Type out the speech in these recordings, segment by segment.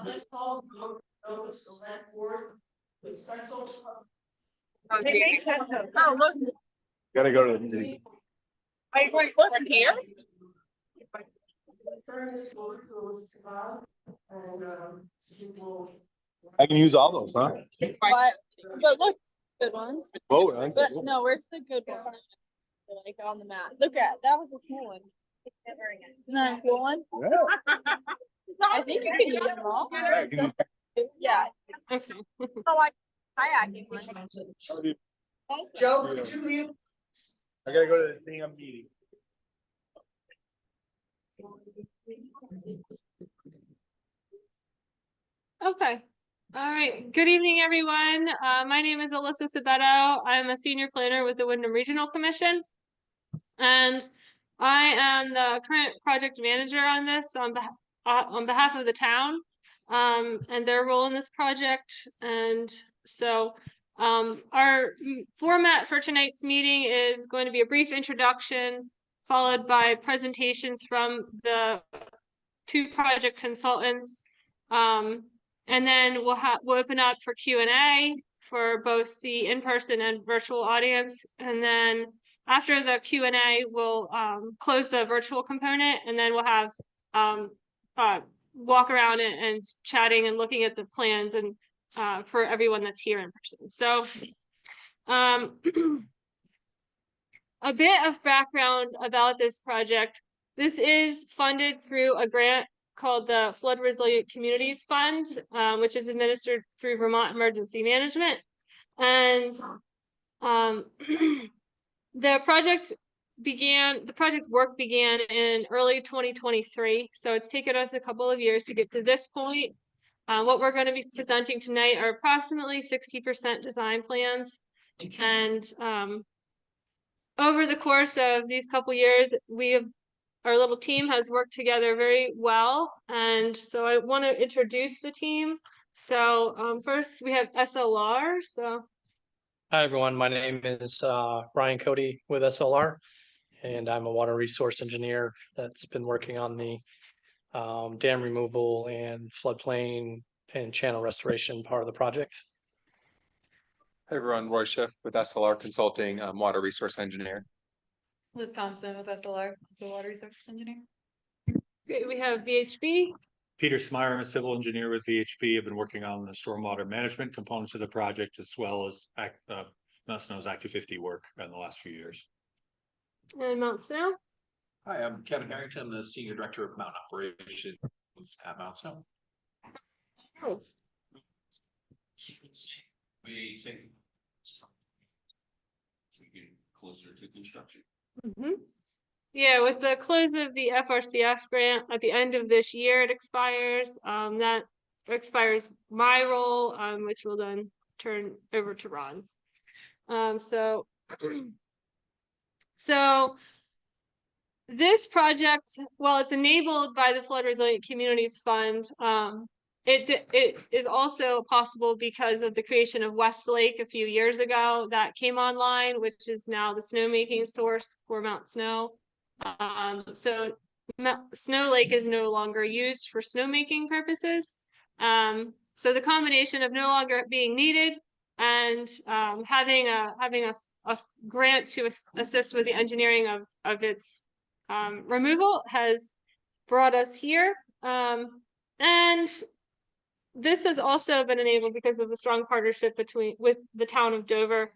Let's call the select board with special. Oh, look. Gotta go to the meeting. Are you going to look here? I can use all those, huh? What? But look, good ones. Whoa, right? But no, where's the good one? Like on the map. Look at that was a small one. Isn't that a cool one? Yeah. I think you can use them all. Yeah. Okay. So like kayaking one. Joe, could you leave? I gotta go to the damn meeting. Okay. All right. Good evening, everyone. My name is Alyssa Sabetto. I'm a senior planner with the Wyndham Regional Commission. And I am the current project manager on this on behalf of the town and their role in this project. And so our format for tonight's meeting is going to be a brief introduction, followed by presentations from the two project consultants. And then we'll open up for Q&A for both the in-person and virtual audience. And then after the Q&A, we'll close the virtual component, and then we'll have walk around and chatting and looking at the plans and for everyone that's here in person. So a bit of background about this project. This is funded through a grant called the Flood Resilient Communities Fund, which is administered through Vermont Emergency Management. And the project work began in early 2023. So it's taken us a couple of years to get to this point. What we're going to be presenting tonight are approximately 60% design plans. And over the course of these couple years, our little team has worked together very well. And so I want to introduce the team. So first we have SLR. So hi, everyone. My name is Ryan Cody with SLR, and I'm a water resource engineer that's been working on the dam removal and floodplain and channel restoration part of the project. Hey everyone, Roy Schiff with SLR Consulting, water resource engineer. Liz Thompson with SLR, so water resources engineer. great, we have VHB. Peter Smyer, I'm a civil engineer with VHB. I've been working on the stormwater management components of the project, as well as Mount Snow's Act 250 work in the last few years. And Mount Snow. Hi, I'm Kevin Harrington, the Senior Director of Mountain Operations at Mount Snow. Nice. We take closer to construction. Yeah, with the close of the FRCF grant at the end of this year, it expires. That expires my role, which will then turn over to Ron. So this project, while it's enabled by the Flood Resilient Communities Fund, it is also possible because of the creation of Westlake a few years ago that came online, which is now the snowmaking source for Mount Snow. So Snow Lake is no longer used for snowmaking purposes. So the combination of no longer being needed and having a grant to assist with the engineering of its removal has brought us here. And this has also been enabled because of the strong partnership with the town of Dover.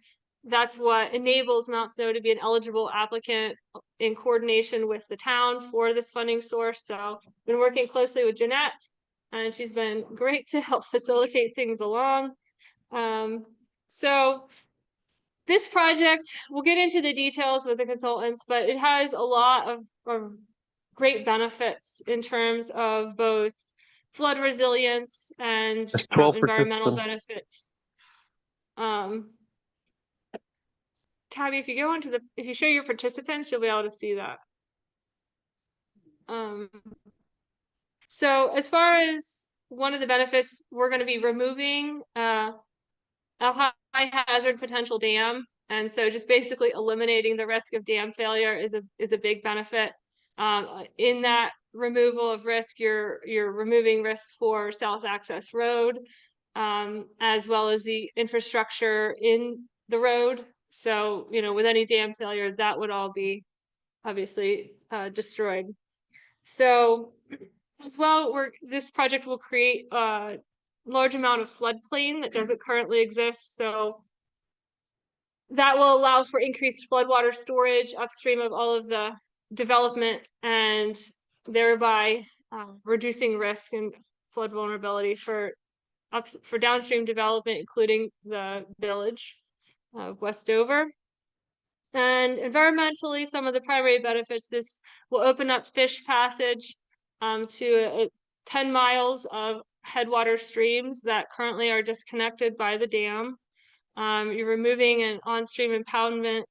That's what enables Mount Snow to be an eligible applicant in coordination with the town for this funding source. So I've been working closely with Jeanette, and she's been great to help facilitate things along. So this project, we'll get into the details with the consultants, but it has a lot of great benefits in terms of both flood resilience and environmental benefits. Tabby, if you go into if you show your participants, you'll be able to see that. So as far as one of the benefits, we're going to be removing a high hazard potential dam. And so just basically eliminating the risk of dam failure is a big benefit. In that removal of risk, you're removing risk for South Access Road, as well as the infrastructure in the road. So, you know, with any dam failure, that would all be obviously destroyed. So as well, this project will create a large amount of floodplain that doesn't currently exist. So that will allow for increased floodwater storage upstream of all of the development, and thereby reducing risk and flood vulnerability for downstream development, including the village of Westover. And environmentally, some of the primary benefits: this will open up fish passage to 10 miles of headwater streams that currently are disconnected by the dam. You're removing an on-stream impoundment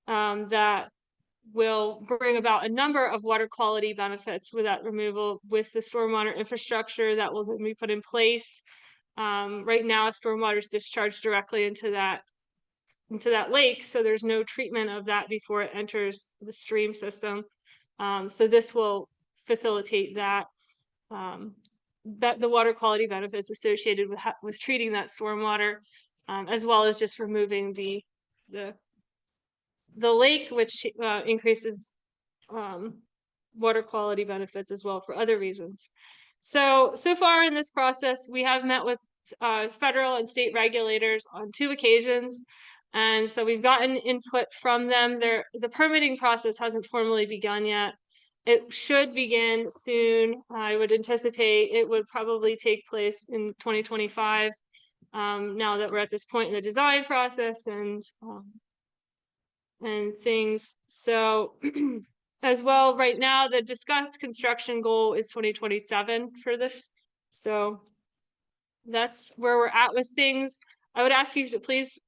that will bring about a number of water quality benefits with that removal, with the stormwater infrastructure that will be put in place. Right now, stormwater is discharged directly into that lake, so there's no treatment of that before it enters the stream system. So this will facilitate that. The water quality benefits associated with treating that stormwater, as well as just removing the lake, which increases water quality benefits as well for other reasons. So far in this process, we have met with federal and state regulators on 2 occasions. And so we've gotten input from them. The permitting process hasn't formally begun yet. It should begin soon. I would anticipate it would probably take place in 2025. Now that we're at this point in the design process and things. So as well, right now, the discussed construction goal is 2027 for this. So that's where we're at with things. I would ask you to please,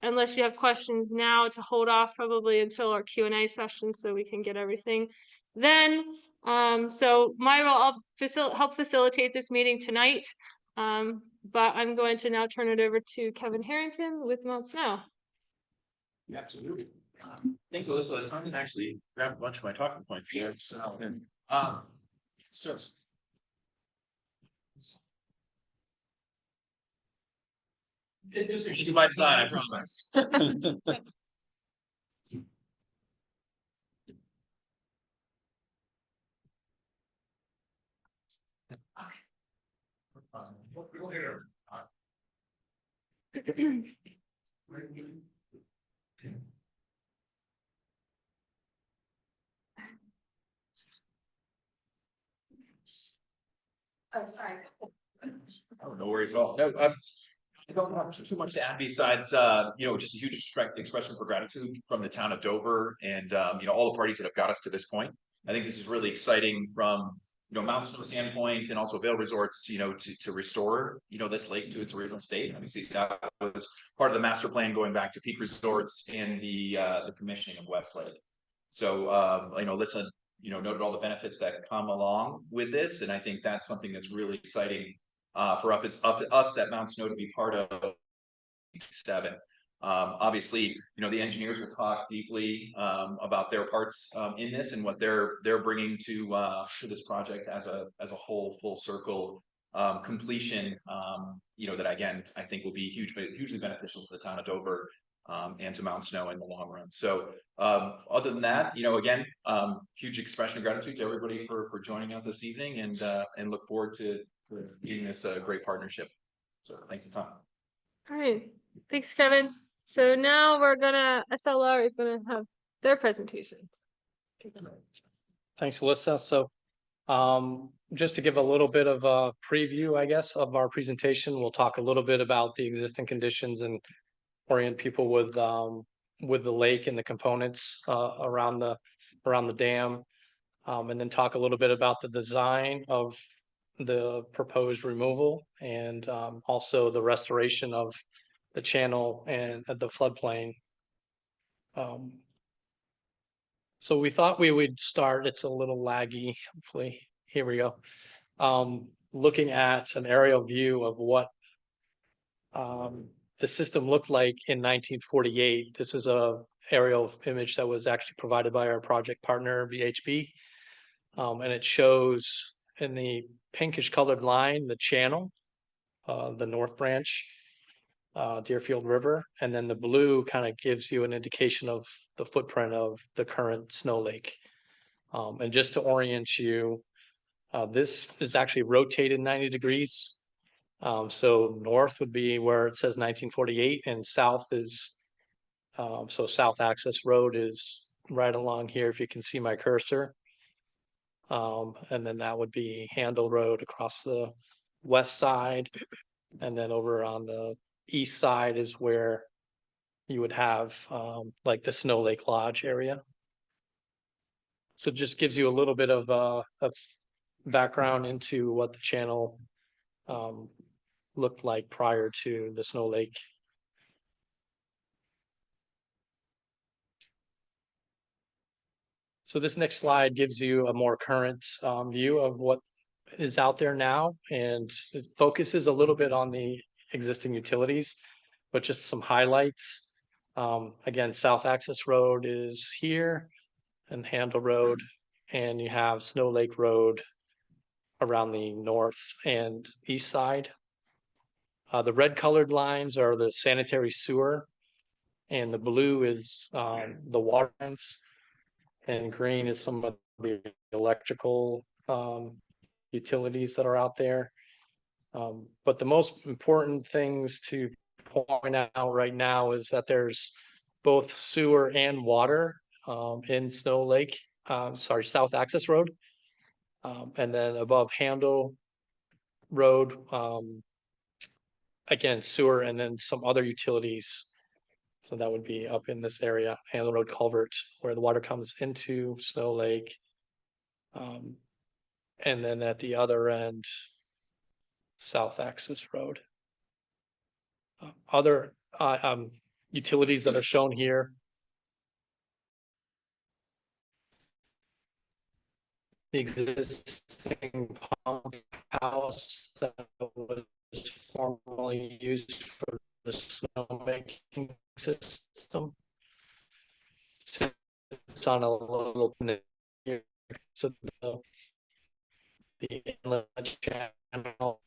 unless you have questions now, to hold off probably until our Q&A session so we can get everything. Then, so my role, I'll help facilitate this meeting tonight. But I'm going to now turn it over to Kevin Harrington with Mount Snow. Yeah, absolutely. Thanks, Alyssa. It's time to actually grab a bunch of my talking points here. So, it's by design, I promise. Oh, sorry. Oh, no worries at all. No, I don't have too much to add besides, just a huge expression for gratitude from the town of Dover and, all the parties that have got us to this point. I think this is really exciting from, Mount Snow standpoint and also Vail Resorts, to restore, this lake to its original state. Obviously, that was part of the master plan going back to Peak Resorts and the commissioning of Westlake. So, Alyssa, noted all the benefits that come along with this. And I think that's something that's really exciting for us at Mount Snow to be part of 7. Obviously, the engineers will talk deeply about their parts in this and what they're bringing to this project as a whole full circle completion. That again I think will be hugely beneficial to the town of Dover and to Mount Snow in the long run. So other than that, again, huge expression of gratitude to everybody for joining us this evening, and look forward to being this great partnership. So thanks a ton. All right, thanks, Kevin. So now SLR is gonna have their presentation. Thanks, Alyssa. So just to give a little bit of a preview, I guess, of our presentation, we'll talk a little bit about the existing conditions and orient people with the lake and the components around the dam, and then talk a little bit about the design of the proposed removal and also the restoration of the channel and the floodplain. So we thought we would start, it's a little laggy, hopefully, here we go. Looking at an aerial view of what the system looked like in 1948. This is a aerial image that was actually provided by our project partner, VHB. And it shows in the pinkish colored line, the channel, the north branch, Deerfield River, and then the blue kind of gives you an indication of the footprint of the current snow lake. And just to orient you, this is actually rotated 90 degrees. So north would be where it says 1948, and south is, so South Access Road is right along here, if you can see my cursor. And then that would be Handle Road across the west side. And then over on the east side is where you would have like the Snow Lake Lodge area. So it just gives you a little bit of background into what the channel looked like prior to the Snow Lake. So this next slide gives you a more current view of what is out there now, and it focuses a little bit on the existing utilities, but just some highlights. Again, South Access Road is here and Handle Road, and you have Snow Lake Road around the north and east side. The red colored lines are the sanitary sewer, and the blue is the water lines, and green is some of the electrical utilities that are out there. But the most important things to point out right now is that there's both sewer and water in Snow Lake, South Access Road. And then above Handle Road, again, sewer and then some other utilities. So that would be up in this area, Handle Road culvert, where the water comes into Snow Lake. And then at the other end, South Access Road. Other utilities that are shown here. The existing pump house that was formerly used for the snowmaking system sits on a little here. So the inlet channel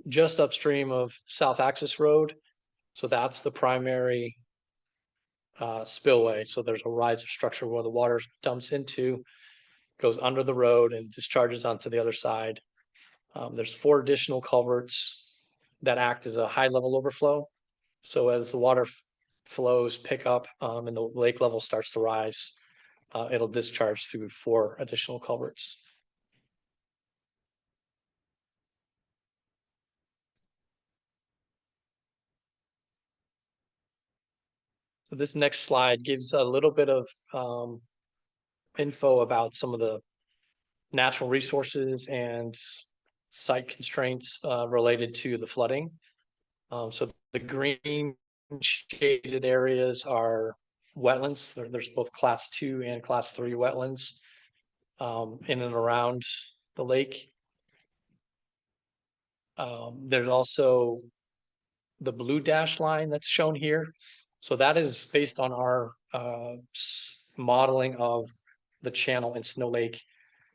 just upstream of South Access Road. So that's the primary spillway. So there's a riser structure where the water dumps into, goes under the road and discharges onto the other side. There's 4 additional culverts that act as a high level overflow. So as the water flows pick up and the lake level starts to rise, it'll discharge through 4 additional culverts. So this next slide gives a little bit of info about some of the natural resources and site constraints related to the flooding. So the green shaded areas are wetlands. There's both class 2 and class 3 wetlands in and around the lake. There's also the blue dash line that's shown here. So that is based on our modeling of the channel in Snow Lake.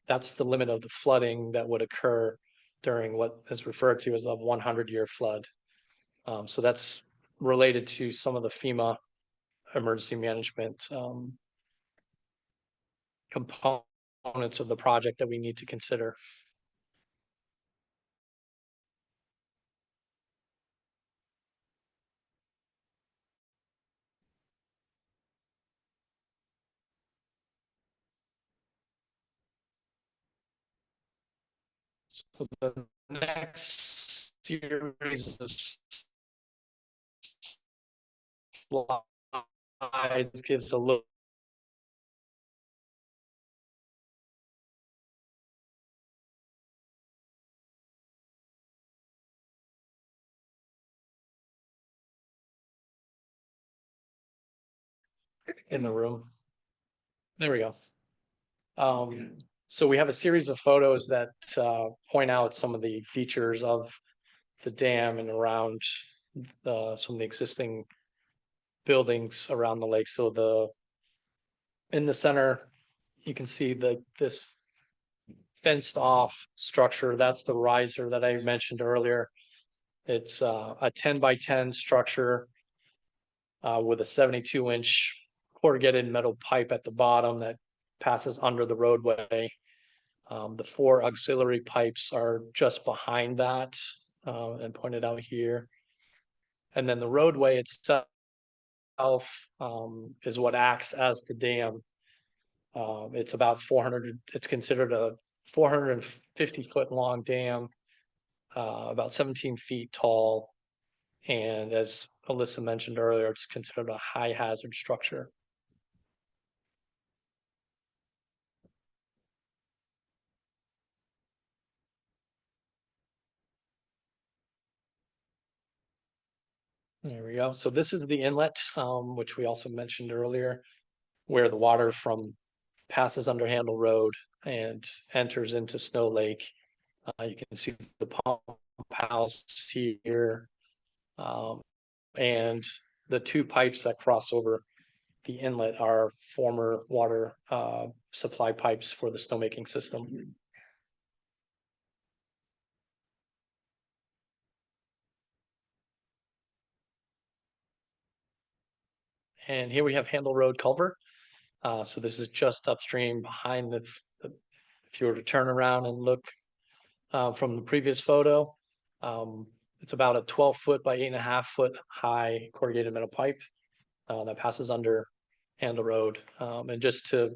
That's the limit of the flooding that would occur during what is referred to as a 100-year flood. So that's related to some of the FEMA emergency management components of the project that we need to consider. So the next series of slides gives a look in the room. There we go. So we have a series of photos that point out some of the features of the dam and around some of the existing buildings around the lake. So in the center, you can see this fenced off structure. That's the riser that I mentioned earlier. It's a 10 by 10 structure with a 72-inch corrugated metal pipe at the bottom that passes under the roadway. The 4 auxiliary pipes are just behind that and pointed out here. And then the roadway itself is what acts as the dam. It's about 400, it's considered a 450-foot long dam, about 17 feet tall. And as Alyssa mentioned earlier, it's considered a high hazard structure. There we go. So this is the inlet, which we also mentioned earlier, where the water from passes under Handle Road and enters into Snow Lake. You can see the pump house here, and the 2 pipes that cross over the inlet are former water supply pipes for the snowmaking system. And here we have Handle Road culvert. So this is just upstream behind if you were to turn around and look from the previous photo, it's about a 12-foot by 8.5-foot high corrugated metal pipe that passes under Handle Road. And just to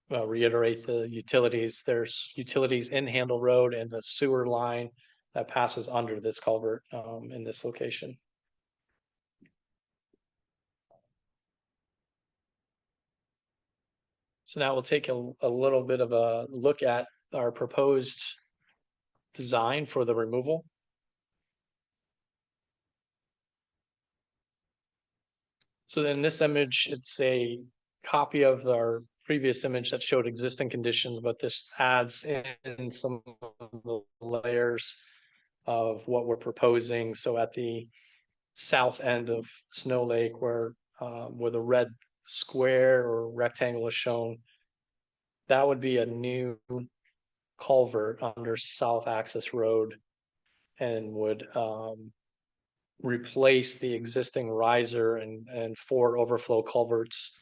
reiterate the utilities, there's utilities in Handle Road and the sewer line that passes under this culvert in this location. So now we'll take a little bit of a look at our proposed design for the removal. So in this image, it's a copy of our previous image that showed existing conditions, but this adds in some of the layers of what we're proposing. So at the south end of Snow Lake, where the red square or rectangle is shown, that would be a new culvert under South Access Road and would replace the existing riser and 4 overflow culverts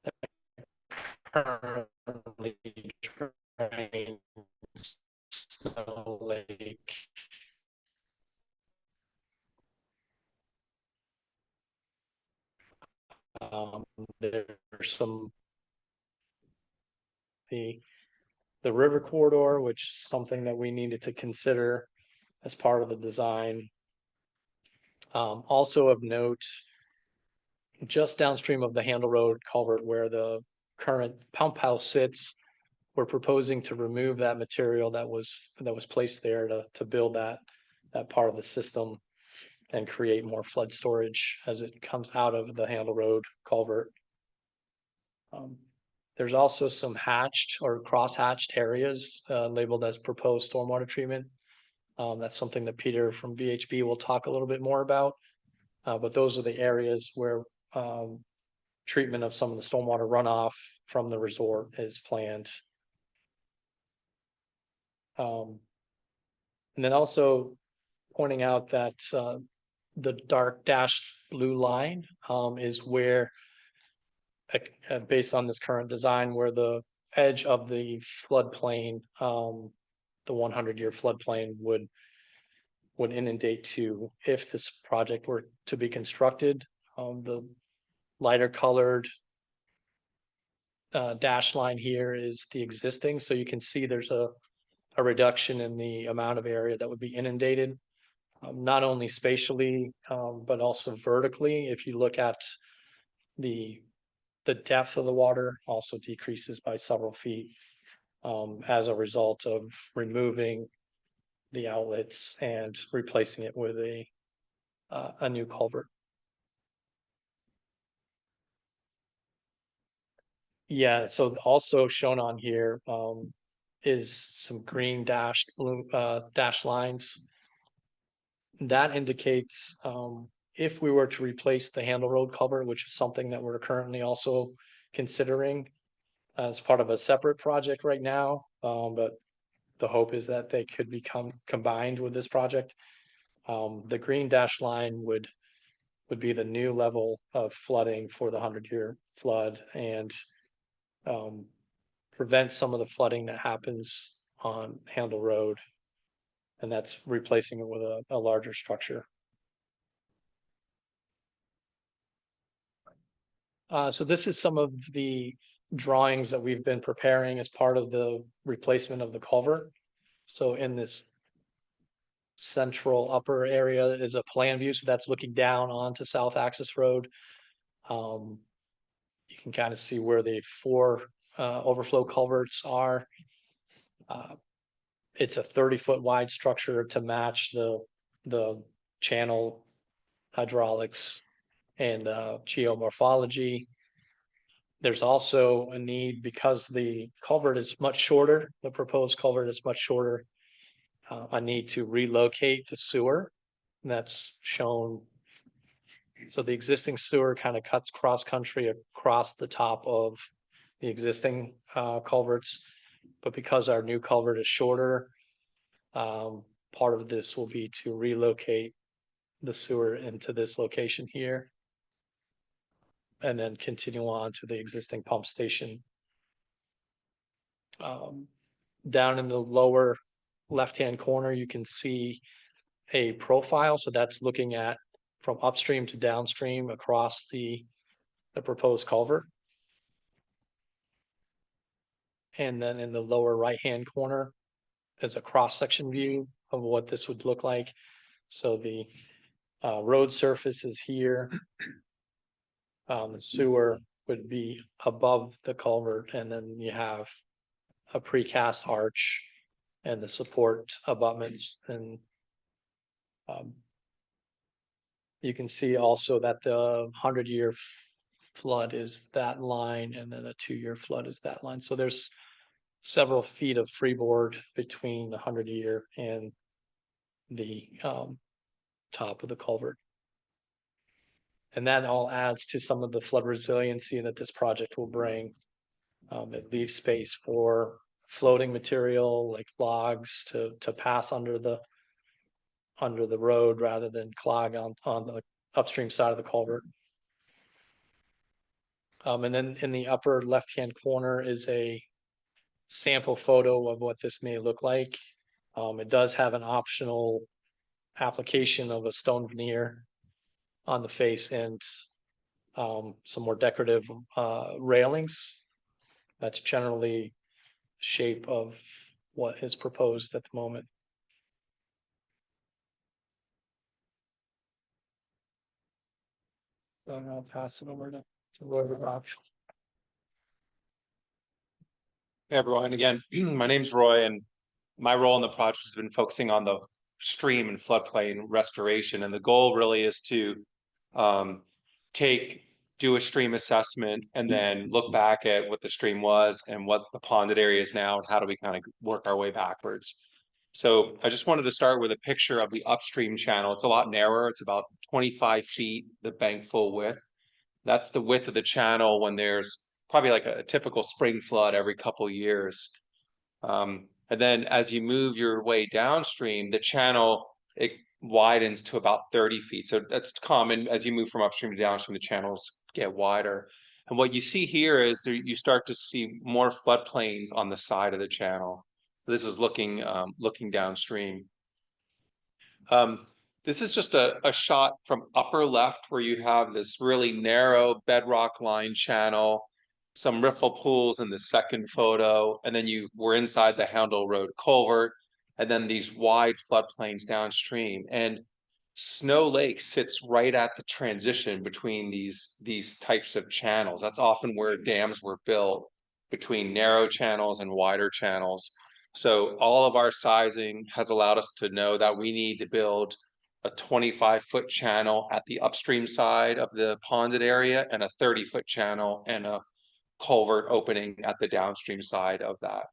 that currently drain Snow Lake. There's some the river corridor, which is something that we needed to consider as part of the design. Also of note, just downstream of the Handle Road culvert where the current pump house sits, we're proposing to remove that material that was placed there to build that part of the system and create more flood storage as it comes out of the Handle Road culvert. There's also some hatched or cross-hatched areas labeled as proposed stormwater treatment. That's something that Peter from VHB will talk a little bit more about. But those are the areas where treatment of some of the stormwater runoff from the resort is planned. And then also pointing out that the dark dashed blue line is where, based on this current design, where the edge of the floodplain, the 100-year floodplain would inundate to if this project were to be constructed. The lighter colored dash line here is the existing, so you can see there's a reduction in the amount of area that would be inundated, not only spatially but also vertically. If you look at the depth of the water also decreases by several feet as a result of removing the outlets and replacing it with a new culvert. Yeah, so also shown on here is some green dashed blue dash lines. That indicates if we were to replace the Handle Road culvert, which is something that we're currently also considering as part of a separate project right now, but the hope is that they could become combined with this project. The green dash line would be the new level of flooding for the 100-year flood and prevent some of the flooding that happens on Handle Road. And that's replacing it with a larger structure. So this is some of the drawings that we've been preparing as part of the replacement of the culvert. So in this central upper area is a plan view, so that's looking down onto South Access Road. You can kind of see where the 4 overflow culverts are. It's a 30-foot wide structure to match the channel hydraulics and geomorphology. There's also a need because the culvert is much shorter, the proposed culvert is much shorter, a need to relocate the sewer. That's shown. So the existing sewer kind of cuts cross country across the top of the existing culverts. But because our new culvert is shorter, part of this will be to relocate the sewer into this location here. And then continue on to the existing pump station. Down in the lower left-hand corner, you can see a profile. So that's looking at from upstream to downstream across the proposed culvert. And then in the lower right-hand corner is a cross-section view of what this would look like. So the road surface is here. The sewer would be above the culvert, and then you have a precast arch and the support abutments. And you can see also that the 100-year flood is that line, and then a 2-year flood is that line. So there's several feet of freeboard between the 100-year and the top of the culvert. And that all adds to some of the flood resiliency that this project will bring. It leaves space for floating material like logs to pass under the road rather than clog on the upstream side of the culvert. And then in the upper left-hand corner is a sample photo of what this may look like. It does have an optional application of a stone veneer on the face and some more decorative railings. That's generally shape of what is proposed at the moment. So I'll pass it over to Roy Rock. Hey everyone, again, my name's Roy, and my role in the project has been focusing on the stream and floodplain restoration. And the goal really is to do a stream assessment and then look back at what the stream was and what the ponded area is now, and how do we kind of work our way backwards. So I just wanted to start with a picture of the upstream channel. It's a lot narrower. It's about 25 feet, the bank full width. That's the width of the channel when there's probably like a typical spring flood every couple of years. And then as you move your way downstream, the channel, it widens to about 30 feet. So that's common as you move from upstream to downstream, the channels get wider. And what you see here is you start to see more floodplains on the side of the channel. This is looking downstream. This is just a shot from upper left where you have this really narrow bedrock line channel, some riffle pools in the second photo, and then we're inside the Handle Road culvert, and then these wide floodplains downstream. And Snow Lake sits right at the transition between these types of channels. That's often where dams were built, between narrow channels and wider channels. So all of our sizing has allowed us to know that we need to build a 25-foot channel at the upstream side of the ponded area and a 30-foot channel and a culvert opening at the downstream side of that.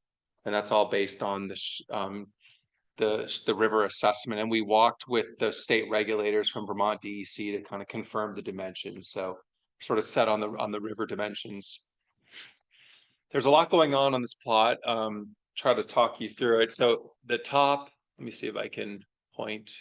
And that's all based on the river assessment, and we walked with the state regulators from Vermont DEC to kind of confirm the dimensions. So sort of set on the river dimensions. There's a lot going on this plot. Try to talk you through it. So the top, let me see if I can point.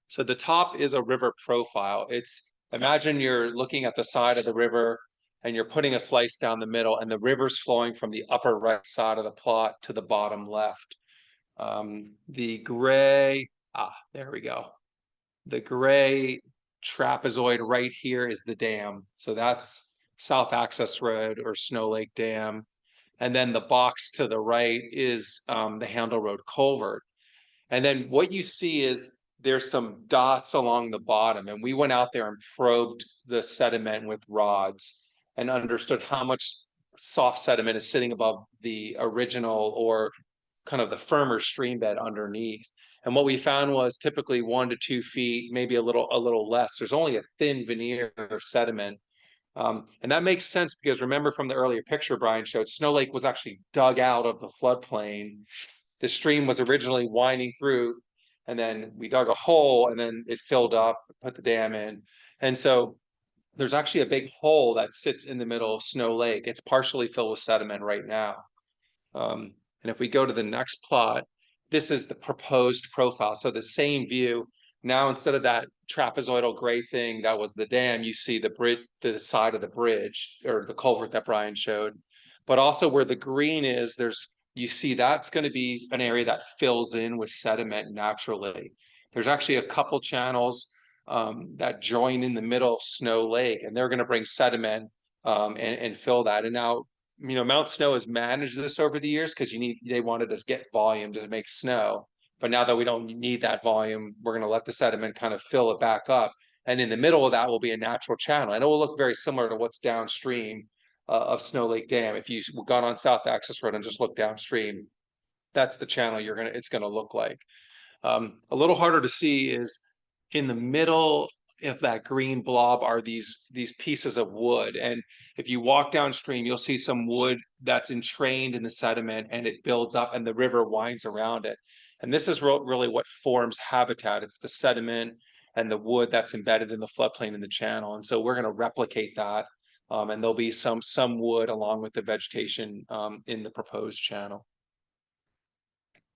So the top is a river profile. It's, imagine you're looking at the side of the river and you're putting a slice down the middle, and the river's flowing from the upper right side of the plot to the bottom left. The gray, there we go. The gray trapezoid right here is the dam. So that's South Access Road or Snow Lake Dam. And then the box to the right is the Handle Road culvert. And then what you see is there's some dots along the bottom, and we went out there and probed the sediment with rods and understood how much soft sediment is sitting above the original or kind of the firmer stream bed underneath. And what we found was typically 1 to 2 feet, maybe a little less. There's only a thin veneer of sediment. And that makes sense because remember from the earlier picture Brian showed, Snow Lake was actually dug out of the floodplain. The stream was originally winding through, and then we dug a hole, and then it filled up, put the dam in. And so there's actually a big hole that sits in the middle of Snow Lake. It's partially filled with sediment right now. And if we go to the next plot, this is the proposed profile. So the same view. Now, instead of that trapezoidal gray thing that was the dam, you see the bridge, the side of the bridge or the culvert that Brian showed. But also where the green is, you see that's going to be an area that fills in with sediment naturally. There's actually a couple channels that join in the middle of Snow Lake, and they're going to bring sediment and fill that. And now, Mount Snow has managed this over the years because they wanted to get volume to make snow. But now that we don't need that volume, we're going to let the sediment kind of fill it back up. And in the middle of that will be a natural channel. And it will look very similar to what's downstream of Snow Lake Dam. If you've gone on South Access Road and just look downstream, that's the channel it's going to look like. A little harder to see is in the middle of that green blob are these pieces of wood. And if you walk downstream, you'll see some wood that's entrained in the sediment, and it builds up and the river winds around it. And this is really what forms habitat. It's the sediment and the wood that's embedded in the floodplain in the channel. And so we're going to replicate that. And there'll be some wood along with the vegetation in the proposed channel.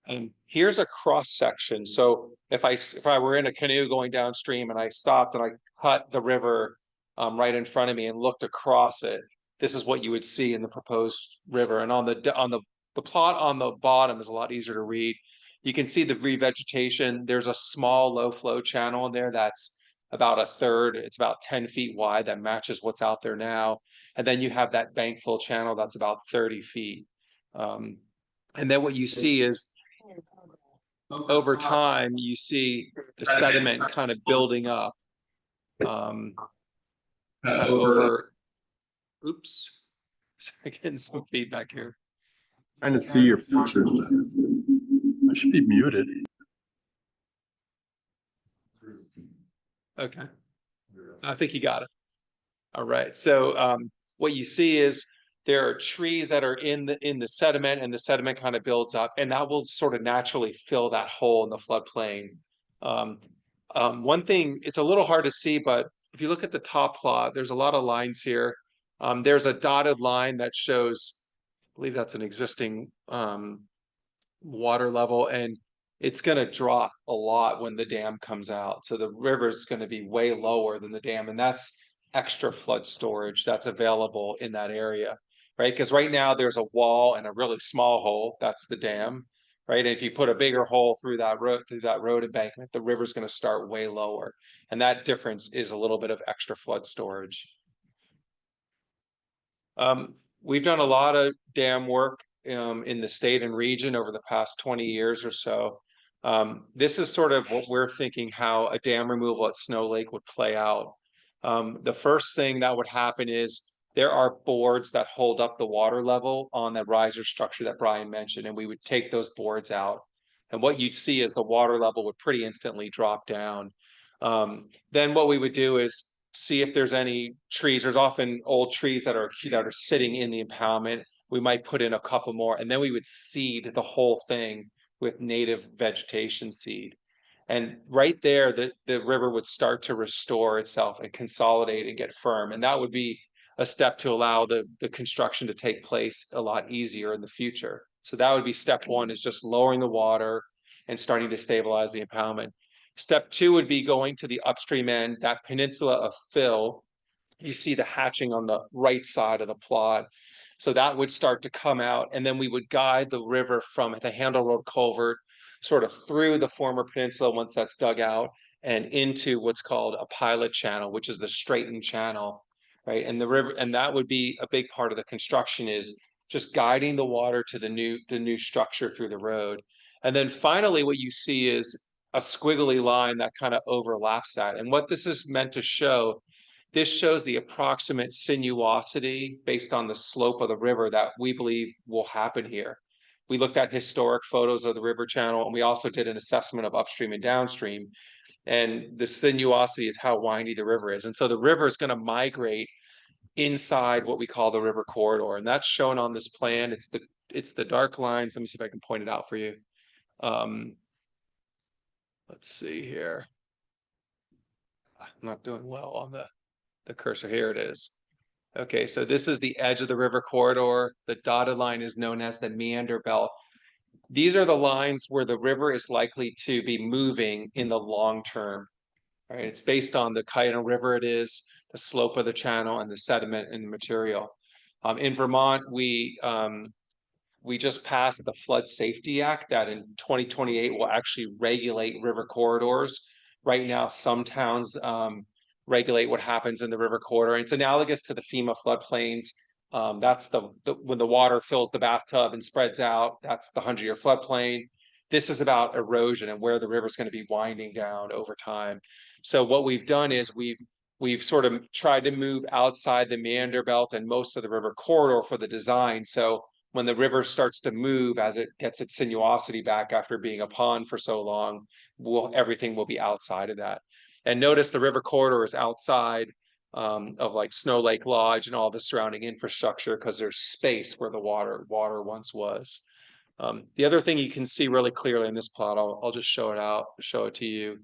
And here's a cross section. So if I were in a canoe going downstream and I stopped and I cut the river right in front of me and looked across it, this is what you would see in the proposed river. And on the plot on the bottom is a lot easier to read. You can see the revegetation. There's a small low flow channel in there that's about a third. It's about 10 feet wide that matches what's out there now. And then you have that bank full channel that's about 30 feet. And then what you see is over time, you see the sediment kind of building up over. Oops, getting some feedback here. Trying to see your pictures. I should be muted. Okay, I think you got it. All right, so what you see is there are trees that are in the sediment, and the sediment kind of builds up, and that will sort of naturally fill that hole in the floodplain. One thing, it's a little hard to see, but if you look at the top plot, there's a lot of lines here. There's a dotted line that shows, I believe that's an existing water level, and it's going to drop a lot when the dam comes out. So the river is going to be way lower than the dam, and that's extra flood storage that's available in that area, right? Because right now there's a wall and a really small hole, that's the dam, right? And if you put a bigger hole through that road embankment, the river's going to start way lower, and that difference is a little bit of extra flood storage. We've done a lot of dam work in the state and region over the past 20 years or so. This is sort of what we're thinking how a dam removal at Snow Lake would play out. The first thing that would happen is there are boards that hold up the water level on that riser structure that Brian mentioned, and we would take those boards out. And what you'd see is the water level would pretty instantly drop down. Then what we would do is see if there's any trees. There's often old trees that are sitting in the impoundment. We might put in a couple more, and then we would seed the whole thing with native vegetation seed. And right there, the river would start to restore itself and consolidate and get firm. And that would be a step to allow the construction to take place a lot easier in the future. So that would be step one, is just lowering the water and starting to stabilize the impoundment. Step two would be going to the upstream end, that peninsula of fill. You see the hatching on the right side of the plot. So that would start to come out, and then we would guide the river from the Handle Road culvert sort of through the former peninsula once that's dug out and into what's called a pilot channel, which is the straightened channel, right? And the river, and that would be a big part of the construction, is just guiding the water to the new structure through the road. And then finally, what you see is a squiggly line that kind of overlaps that. And what this is meant to show, this shows the approximate sinuosity based on the slope of the river that we believe will happen here. We looked at historic photos of the river channel, and we also did an assessment of upstream and downstream. And the sinuosity is how windy the river is. And so the river is going to migrate inside what we call the river corridor. And that's shown on this plan. It's the dark lines. Let me see if I can point it out for you. Let's see here. I'm not doing well on the cursor. Here it is. Okay, so this is the edge of the river corridor. The dotted line is known as the meander belt. These are the lines where the river is likely to be moving in the long term. Right? It's based on the kind of river it is, the slope of the channel, and the sediment and the material. In Vermont, we just passed the Flood Safety Act that in 2028 will actually regulate river corridors. Right now, some towns regulate what happens in the river corridor. And it's analogous to the FEMA floodplains. That's when the water fills the bathtub and spreads out, that's the 100-year floodplain. This is about erosion and where the river is going to be winding down over time. So what we've done is we've sort of tried to move outside the meander belt and most of the river corridor for the design. So when the river starts to move, as it gets its sinuosity back after being a pond for so long, everything will be outside of that. And notice the river corridor is outside of like Snow Lake Lodge and all the surrounding infrastructure, because there's space where the water once was. The other thing you can see really clearly in this plot, I'll just show it to you.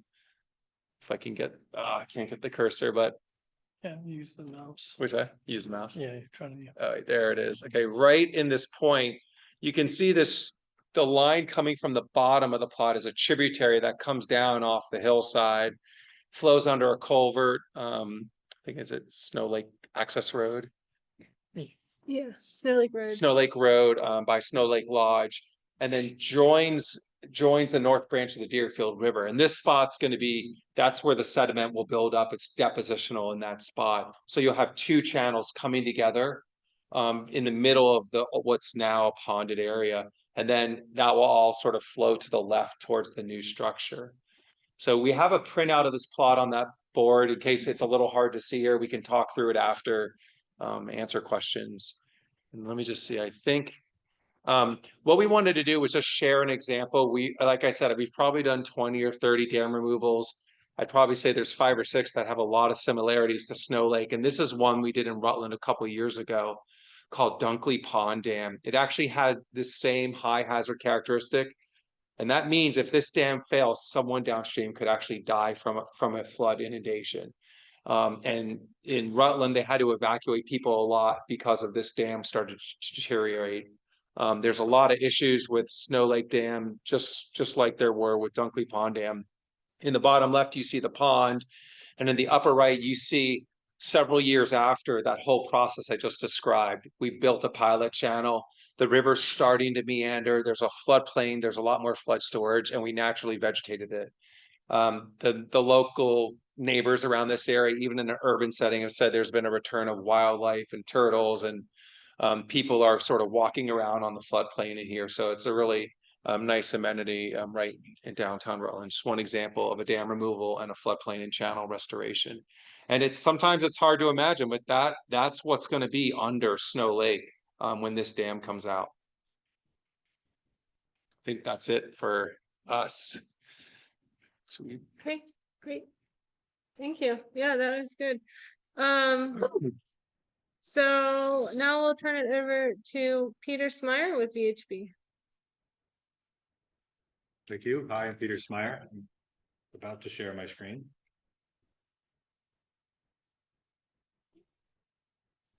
If I can get, I can't get the cursor, but Yeah, use the mouse. what's that? Use the mouse. Yeah, you're trying to. There it is. Okay, right in this point, you can see this. The line coming from the bottom of the plot is a tributary that comes down off the hillside, flows under a culvert. I think it's at Snow Lake Access Road. Yeah, Snow Lake Road. Snow Lake Road by Snow Lake Lodge, and then joins the north branch of the Deerfield River. And this spot's going to be, that's where the sediment will build up. It's depositional in that spot. So you'll have two channels coming together in the middle of what's now a ponded area. And then that will all sort of flow to the left towards the new structure. So we have a printout of this plot on that board in case it's a little hard to see here. We can talk through it after, answer questions. And let me just see, I think what we wanted to do was just share an example. Like I said, we've probably done 20 or 30 dam removals. I'd probably say there's 5 or 6 that have a lot of similarities to Snow Lake. And this is one we did in Rutland a couple of years ago called Dunkley Pond Dam. It actually had the same high hazard characteristic. And that means if this dam fails, someone downstream could actually die from a flood inundation. And in Rutland, they had to evacuate people a lot because of this dam started to deteriorate. There's a lot of issues with Snow Lake Dam, just like there were with Dunkley Pond Dam. In the bottom left, you see the pond, and in the upper right, you see several years after that whole process I just described. We've built a pilot channel. The river's starting to meander. There's a floodplain. There's a lot more flood storage, and we naturally vegetated it. The local neighbors around this area, even in an urban setting, have said there's been a return of wildlife and turtles, and people are sort of walking around on the floodplain in here. So it's a really nice amenity right in downtown Rutland. Just one example of a dam removal and a floodplain and channel restoration. And sometimes it's hard to imagine, but that's what's going to be under Snow Lake when this dam comes out. I think that's it for us. So Great. Thank you. Yeah, that was good. So now we'll turn it over to Peter Smyer with VHB. Thank you. Hi, I'm Peter Smyer. I'm about to share my screen.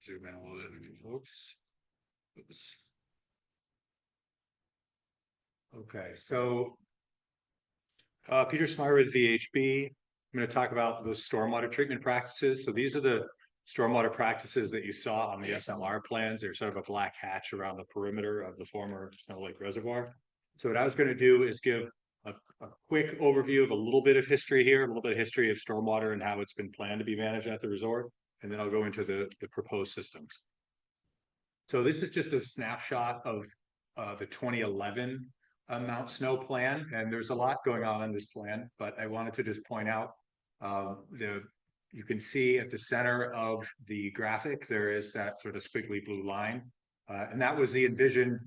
Zoom in a little bit, folks. Oops. Okay, so Peter Smyer with VHB. I'm going to talk about the stormwater treatment practices. So these are the stormwater practices that you saw on the SLR plans. They're sort of a black hatch around the perimeter of the former Snow Lake Reservoir. So what I was going to do is give a quick overview of a little bit of history here, a little bit of history of stormwater and how it's been planned to be managed at the resort. And then I'll go into the proposed systems. So this is just a snapshot of the 2011 Mount Snow plan, and there's a lot going on in this plan, but I wanted to just point out you can see at the center of the graphic there is that sort of squiggly blue line, and that was the envisioned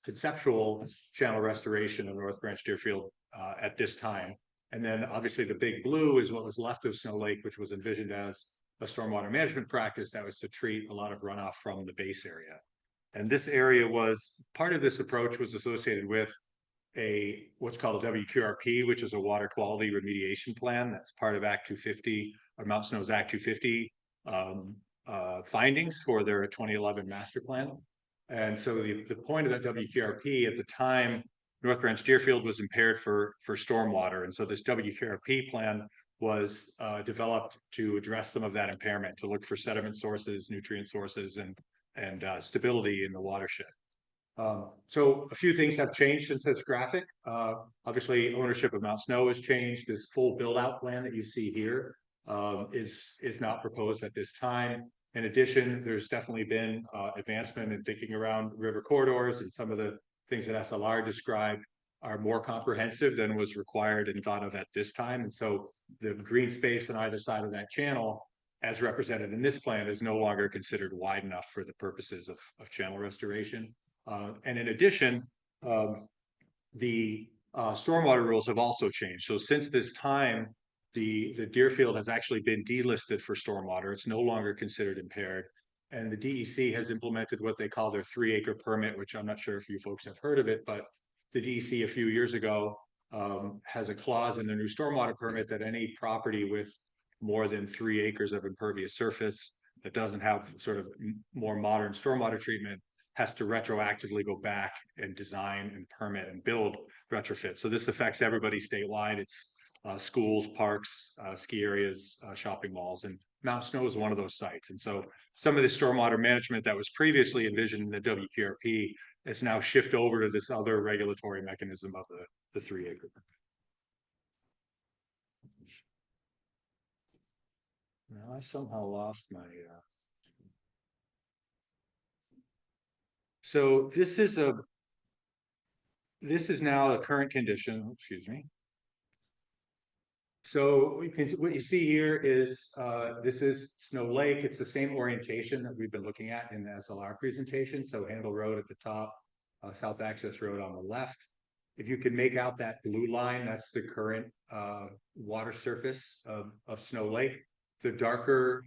conceptual channel restoration of North Branch Deerfield at this time. And then obviously the big blue is what was left of Snow Lake, which was envisioned as a stormwater management practice that was to treat a lot of runoff from the base area. And this area was, part of this approach was associated with what's called a WQRP, which is a water quality remediation plan. That's part of Act 250, or Mount Snow's Act 250 findings for their 2011 master plan. And so the point of that WQRP at the time, North Branch Deerfield was impaired for stormwater. And so this WQRP plan was developed to address some of that impairment, to look for sediment sources, nutrient sources, and stability in the watershed. So a few things have changed since this graphic. Obviously, ownership of Mount Snow has changed. This full build-out plan that you see here is not proposed at this time. In addition, there's definitely been advancement in thinking around river corridors, and some of the things that SLR described are more comprehensive than was required and thought of at this time. And so the green space on either side of that channel, as represented in this plan, is no longer considered wide enough for the purposes of channel restoration. And in addition, the stormwater rules have also changed. So since this time, the Deerfield has actually been delisted for stormwater. It's no longer considered impaired. And the DEC has implemented what they call their 3-acre permit, which I'm not sure if you folks have heard of it, but the DEC a few years ago has a clause in the new stormwater permit that any property with more than 3 acres of impervious surface that doesn't have sort of more modern stormwater treatment has to retroactively go back and design and permit and build retrofit. So this affects everybody statewide. It's schools, parks, ski areas, shopping malls, and Mount Snow is one of those sites. And so some of the stormwater management that was previously envisioned in the WQRP is now shift over to this other regulatory mechanism of the 3-acre. Now I somehow lost my so this is now a current condition, excuse me. So what you see here is this is Snow Lake. It's the same orientation that we've been looking at in the SLR presentation. So Handle Road at the top, South Access Road on the left. If you can make out that blue line, that's the current water surface of Snow Lake. The darker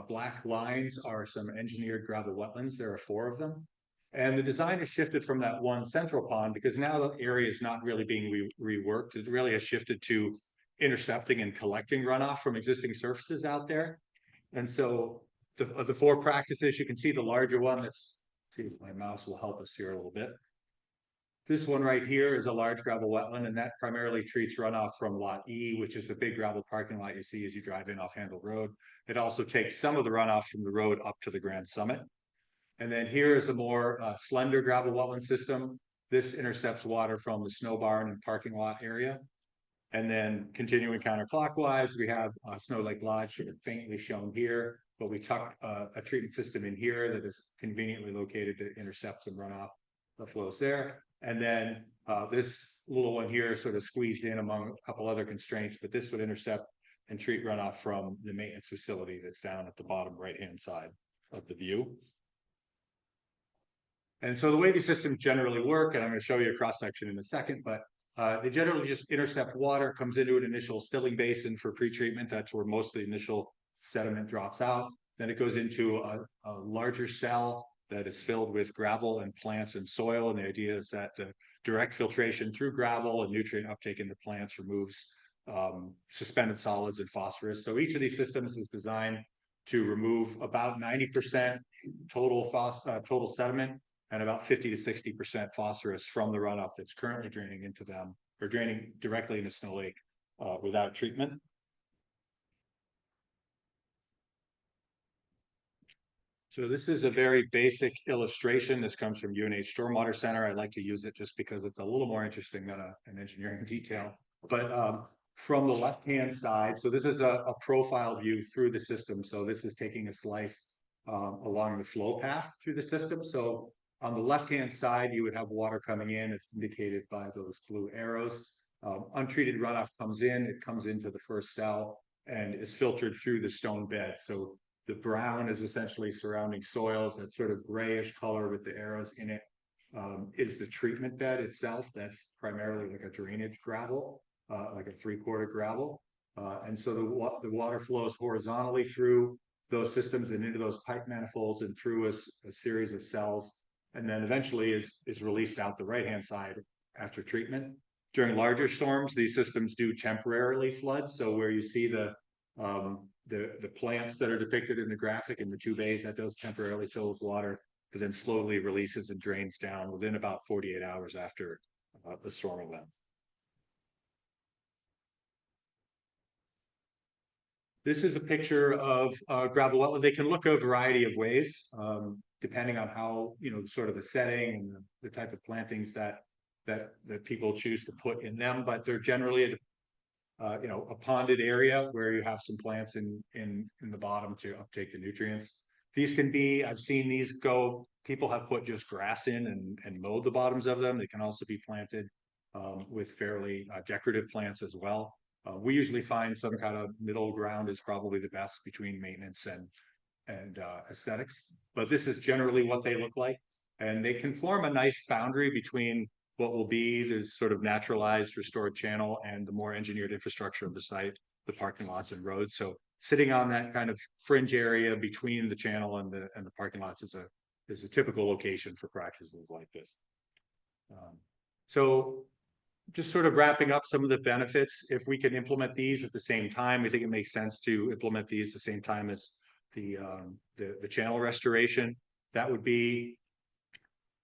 black lines are some engineered gravel wetlands. There are 4 of them. And the design has shifted from that one central pond because now the area is not really being reworked. It really has shifted to intercepting and collecting runoff from existing surfaces out there. And so of the 4 practices, you can see the larger one. Let's see if my mouse will help us here a little bit. This one right here is a large gravel wetland, and that primarily treats runoff from Lot E, which is the big gravel parking lot you see as you drive in off Handle Road. It also takes some of the runoff from the road up to the Grand Summit. And then here is a more slender gravel wetland system. This intercepts water from the Snow Barn and parking lot area. And then continuing counterclockwise, we have Snow Lake Lodge faintly shown here, but we tucked a treatment system in here that is conveniently located to intercept some runoff that flows there. And then this little one here sort of squeezed in among a couple other constraints, but this would intercept and treat runoff from the maintenance facility that's down at the bottom right-hand side of the view. And so the way these systems generally work, and I'm going to show you a cross-section in a second, but they generally just intercept water, comes into an initial stilling basin for pretreatment. That's where most of the initial sediment drops out. Then it goes into a larger cell that is filled with gravel and plants and soil. And the idea is that the direct filtration through gravel and nutrient uptake in the plants, removes suspended solids and phosphorus. So each of these systems is designed to remove about 90% total sediment and about 50 to 60% phosphorus from the runoff that's currently draining into them or draining directly into Snow Lake without treatment. So this is a very basic illustration. This comes from UNH Stormwater Center. I like to use it just because it's a little more interesting than an engineering detail. But from the left-hand side, so this is a profile view through the system. So this is taking a slice along the flow path through the system. So on the left-hand side, you would have water coming in. It's indicated by those blue arrows. Untreated runoff comes in. It comes into the first cell and is filtered through the stone bed. So the brown is essentially surrounding soils. That sort of grayish color with the arrows in it is the treatment bed itself. That's primarily like a drainage gravel, like a 3/4 gravel. And so the water flows horizontally through those systems and into those pipe manifolds and through a series of cells, and then eventually is released out the right-hand side after treatment. During larger storms, these systems do temporarily flood. So where you see the plants that are depicted in the graphic in the 2 bays, that does temporarily fill with water, but then slowly releases and drains down within about 48 hours after the storm event. This is a picture of gravel wetland. They can look a variety of ways, depending on how, sort of the setting and the type of plantings that people choose to put in them, but they're generally a ponded area where you have some plants in the bottom to uptake the nutrients. These can be, I've seen these go, people have put just grass in and mowed the bottoms of them. They can also be planted with fairly decorative plants as well. We usually find some kind of middle ground is probably the best between maintenance and aesthetics, but this is generally what they look like. And they can form a nice boundary between what will be the sort of naturalized restored channel and the more engineered infrastructure of the site, the parking lots and roads. So sitting on that kind of fringe area between the channel and the parking lots is a typical location for practices like this. So just sort of wrapping up some of the benefits, if we can implement these at the same time, we think it makes sense to implement these at the same time as the channel restoration. That would be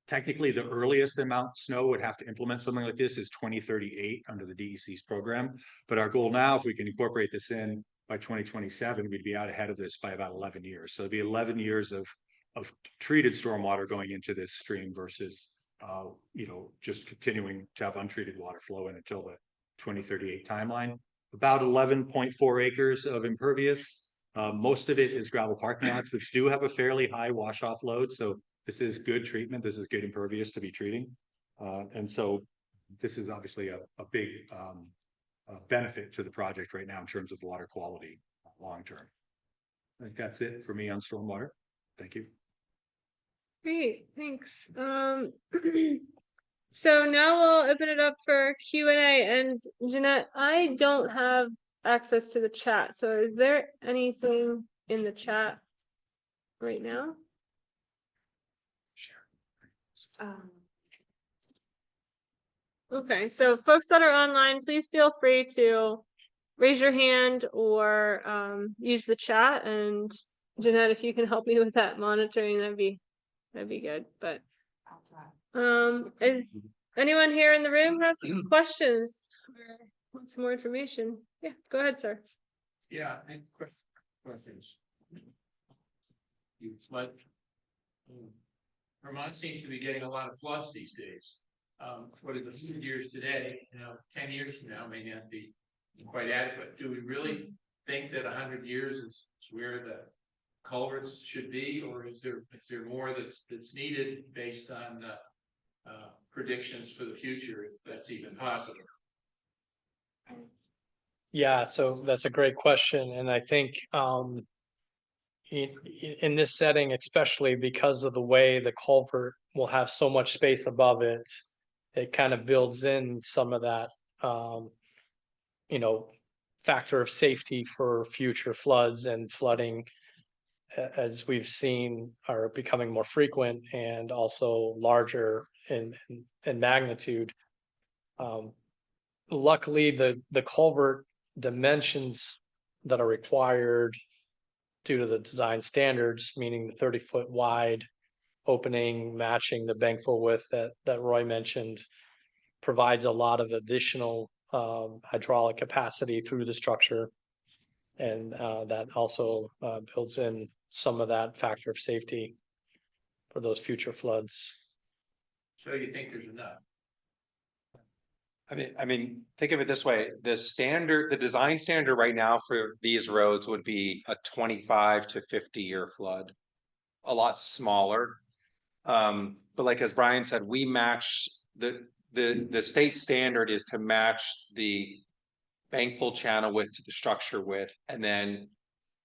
technically the earliest amount snow would have to implement something like this is 2038 under the DEC's program. But our goal now, if we can incorporate this in by 2027, we'd be out ahead of this by about 11 years. So it'd be 11 years of treated stormwater going into this stream versus just continuing to have untreated water flow in until the 2038 timeline. About 11.4 acres of impervious. Most of it is gravel parking lots, which do have a fairly high wash-off load. So this is good treatment. This is good impervious to be treating. And so this is obviously a big benefit to the project right now in terms of water quality long-term. I think that's it for me on stormwater. Thank you. Great, thanks. So now we'll open it up for Q&A, and Jeanette, I don't have access to the chat. So is there anything in the chat right now? Okay, so folks that are online, please feel free to raise your hand or use the chat. And Jeanette, if you can help me with that monitoring, that'd be good. But is anyone here in the room have questions or want some more information? Yeah, go ahead, sir. Yeah, and questions. You flood. Vermont seems to be getting a lot of floods these days. What is 100 years today? 10 years from now may not be quite adequate. Do we really think that 100 years is where the culverts should be, or is there more that's needed based on predictions for the future, if that's even possible? Yeah, so that's a great question, and I think in this setting, especially because of the way the culvert will have so much space above it, it kind of builds in some of that, factor of safety for future floods, and flooding, as we've seen, are becoming more frequent and also larger in magnitude. Luckily, the culvert dimensions that are required due to the design standards, meaning the 30-foot wide opening matching the bank full width that Roy mentioned, provides a lot of additional hydraulic capacity through the structure. And that also builds in some of that factor of safety for those future floods. So you think there's enough? I mean, think of it this way, the design standard right now for these roads would be a 25 to 50-year flood. A lot smaller. But like, as Brian said, we match the state standard is to match the bank full channel width to the structure width, and then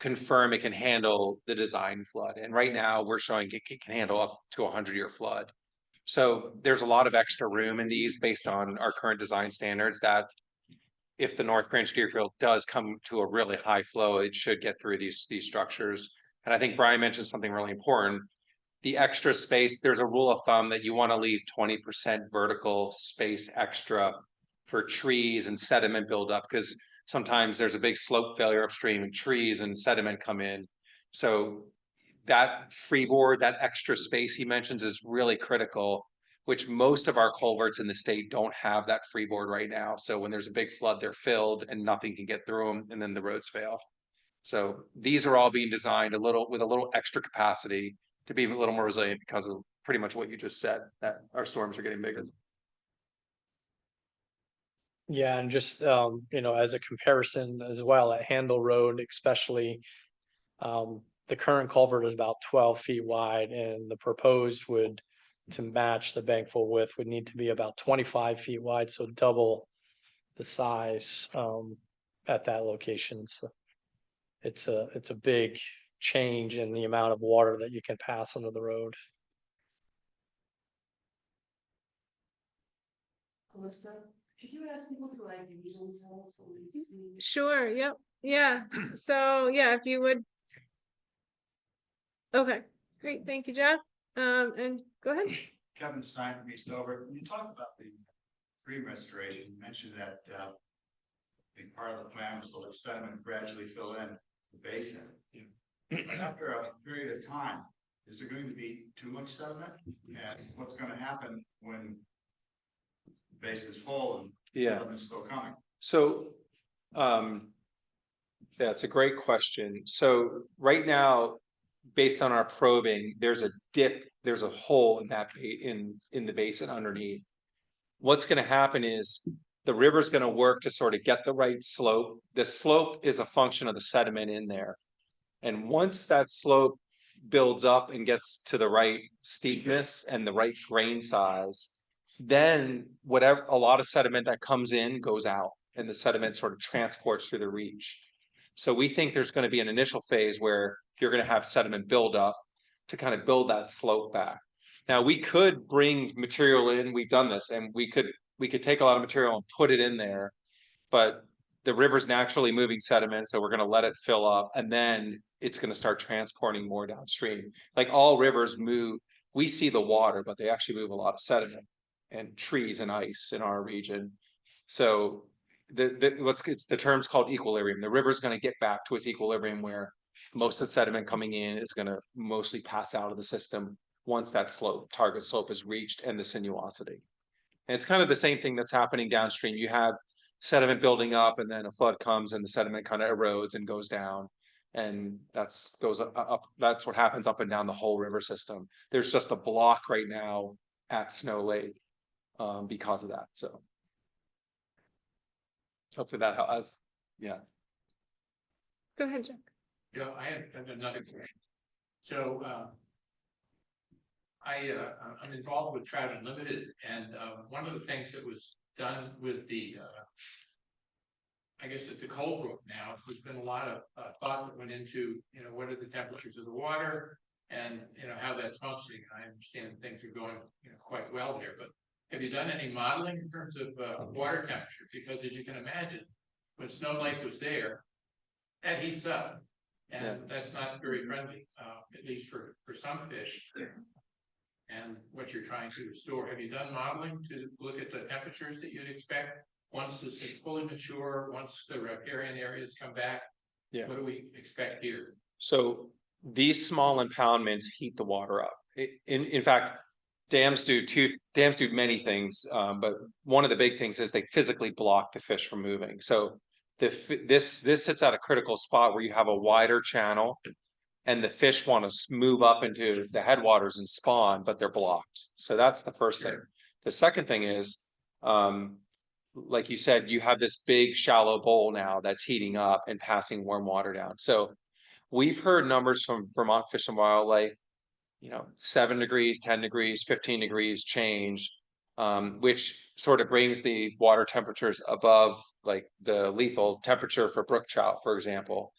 confirm it can handle the design flood. And right now we're showing it can handle up to a 100-year flood. So there's a lot of extra room in these based on our current design standards, that if the North Branch Deerfield does come to a really high flow, it should get through these structures. And I think Brian mentioned something really important. The extra space, there's a rule of thumb that you want to leave 20% vertical space extra for trees and sediment buildup, because sometimes there's a big slope failure upstream and trees and sediment come in. So that freeboard, that extra space he mentions is really critical, which most of our culverts in the state don't have that freeboard right now. So when there's a big flood, they're filled and nothing can get through them, and then the roads fail. So these are all being designed with a little extra capacity to be a little more resilient, because of pretty much what you just said, that our storms are getting bigger. Yeah, and just as a comparison as well, at Handle Road especially, the current culvert is about 12 feet wide, and the proposed would, to match the bank full width, would need to be about 25 feet wide, so double the size at that location. So it's a big change in the amount of water that you can pass under the road. Alyssa, could you ask people to like use themselves? Sure, yep, yeah, so yeah, if you would. Okay, great, thank you, Jeff. And go ahead. Kevin Stein from East Dover. When you talk about the stream restoration, you mentioned that a big part of the plan was to let sediment gradually fill in the basin. But after a period of time, is there going to be too much sediment? And what's going to happen when the base is full and sediment's still coming? So, yeah, it's a great question. So right now, based on our probing, there's a dip, there's a hole in that in the basin underneath. What's going to happen is the river's going to work to sort of get the right slope. The slope is a function of the sediment in there. And once that slope builds up and gets to the right steepness and the right grain size, then a lot of sediment that comes in goes out, and the sediment sort of transports through the reach. So we think there's going to be an initial phase where you're going to have sediment build up to kind of build that slope back. Now we could bring material in, we've done this, and we could take a lot of material and put it in there, but the river's naturally moving sediment, so we're going to let it fill up, and then it's going to start transporting more downstream. Like all rivers move, we see the water, but they actually move a lot of sediment and trees and ice in our region. So the term's called equilibrium. The river's going to get back to its equilibrium, where most of the sediment coming in is going to mostly pass out of the system once that target slope is reached, and the sinuosity. And it's kind of the same thing that's happening downstream. You have sediment building up, and then a flood comes and the sediment kind of erodes and goes down. And goes up. That's what happens up and down the whole river system. There's just a block right now at Snow Lake because of that. So hopefully that helps. Yeah. Go ahead, Jack. Yeah, I have another question. So I'm involved with Trout Unlimited, and one of the things that was done with the I guess it's a cold brook now. There's been a lot of thought that went into, what are the temperatures of the water, and how that's functioning. I understand things are going quite well there, but have you done any modeling in terms of water temperature? Because as you can imagine, when Snow Lake was there, that heats up, and that's not very friendly, at least for some fish. and what you're trying to restore. Have you done modeling to look at the temperatures that you'd expect once this is fully mature, once the riparian areas come back? Yeah. What do we expect here? So these small impoundments heat the water up. In fact, dams do many things, but one of the big things is they physically block the fish from moving. So this sits at a critical spot where you have a wider channel, and the fish want to move up into the headwaters and spawn, but they're blocked. So that's the first thing. The second thing is, like you said, you have this big shallow bowl now that's heating up and passing warm water down. So we've heard numbers from Vermont Fish and Wildlife, 7 degrees, 10 degrees, 15 degrees change, which sort of brings the water temperatures above like the lethal temperature for brook trout, for example.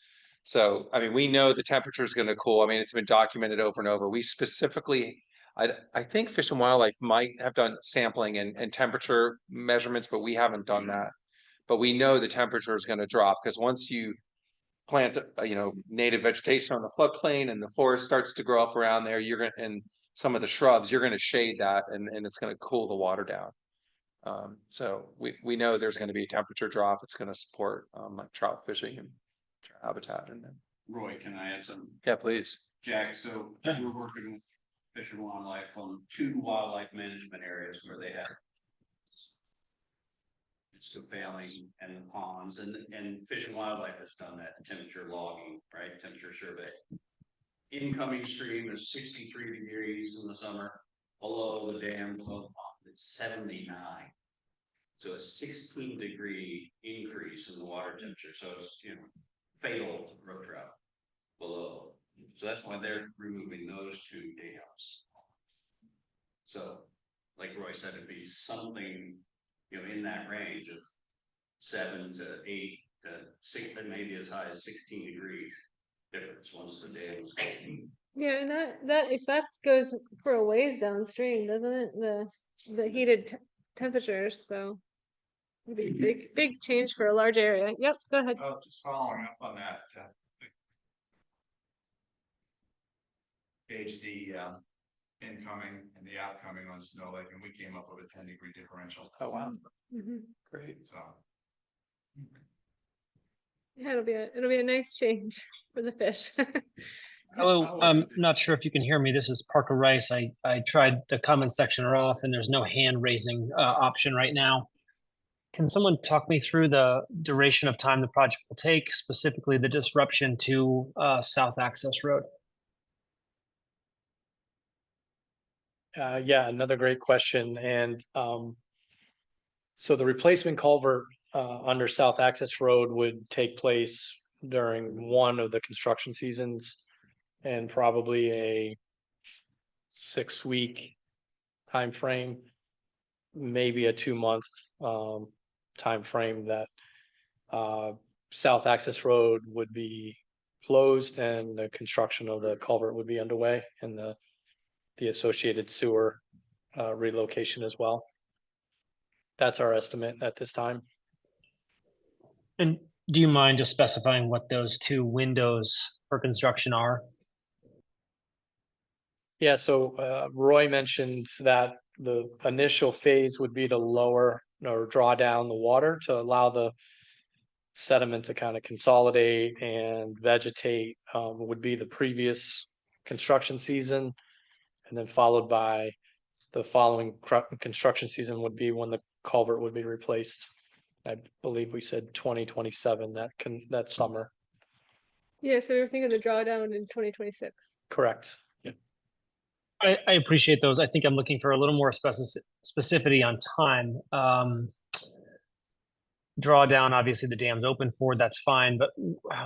So, I mean, we know the temperature is going to cool. I mean, it's been documented over and over. We specifically, I think Fish and Wildlife might have done sampling and temperature measurements, but we haven't done that. But we know the temperature is going to drop because once you plant, native vegetation on the floodplain and the forest starts to grow up around there, and some of the shrubs, you're gonna shade that and it's gonna cool the water down. So we know there's gonna be a temperature drop. It's gonna support, like trout fishing and habitat and then. Roy, can I add some? Yeah, please. Jack, so we're working with Fish and Wildlife on 2 wildlife management areas where they have it's the failing and the ponds, and Fish and Wildlife has done that temperature logging, right? Temperature survey. Incoming stream is 63 degrees in the summer, below the dam, below the pond, it's 79. So a 16-degree increase in the water temperature. So it's fatal to brook trout below. So that's why they're removing those 2 dams. So, like Roy said, it'd be something in that range of 7 to 8 to 6, and maybe as high as 16 degrees difference once the dam is going. Yeah, and that effect goes for a ways downstream, doesn't it? The heated temperatures, so it'd be a big change for a large area. Yep, go ahead. Just following up on that. Gauge the incoming and the outcoming on Snow Lake, and we came up with a 10-degree differential. Oh, wow. Mhm. Great. So Yeah, it'll be a nice change for the fish. Hello, I'm not sure if you can hear me. This is Parker Rice. I tried the comment section off and there's no hand raising option right now. Can someone talk me through the duration of time the project will take, specifically the disruption to South Access Road? Yeah, another great question. And so the replacement culvert under South Access Road would take place during one of the construction seasons and probably a 6-week time frame, maybe a 2-month time frame that South Access Road would be closed and the construction of the culvert would be underway and the associated sewer relocation as well. That's our estimate at this time. And do you mind just specifying what those 2 windows for construction are? Yeah, so Roy mentioned that the initial phase would be to lower or draw down the water to allow the sediment to kind of consolidate and vegetate, would be the previous construction season. And then followed by the following construction season would be when the culvert would be replaced. I believe we said 2027 that summer. Yeah, so we're thinking the drawdown in 2026. Correct. Yeah. I appreciate those. I think I'm looking for a little more specificity on time. Drawdown, obviously the dam's open for, that's fine, but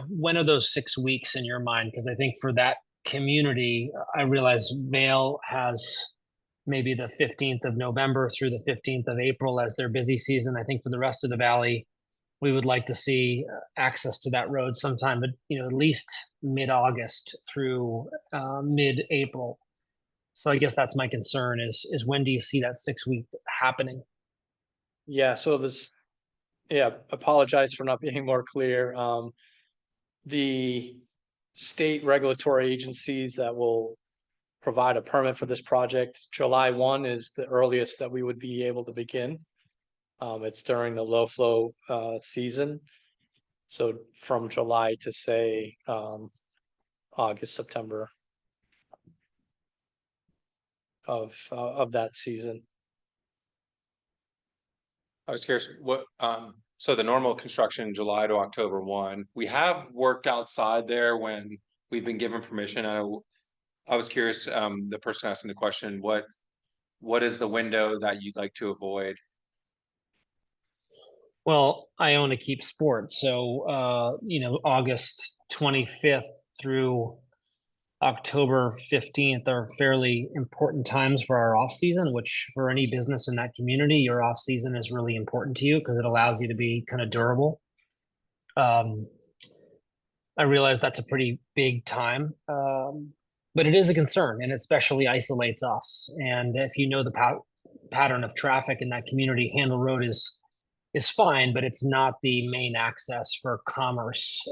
when are those 6 weeks in your mind? Because I think for that community, I realize Vail has maybe the 15th of November through the 15th of April as their busy season. I think for the rest of the valley, we would like to see access to that road sometime, but at least mid-August through mid-April. So I guess that's my concern is when do you see that 6-week happening? Yeah, so apologize for not being more clear. The state regulatory agencies that will provide a permit for this project. July 1 is the earliest that we would be able to begin. It's during the low flow season. So from July to say August, September of that season. I was curious, what, so the normal construction, July to October 1, we have worked outside there when we've been given permission. I was curious, the person asking the question, what is the window that you'd like to avoid? Well, I own a Keep Sports, so August 25th through October 15th are fairly important times for our off season, which for any business in that community, your off season is really important to you because it allows you to be kind of durable. I realize that's a pretty big time, but it is a concern, and especially isolates us. And if you know the pattern of traffic in that community, Handle Road is fine, but it's not the main access for commerce.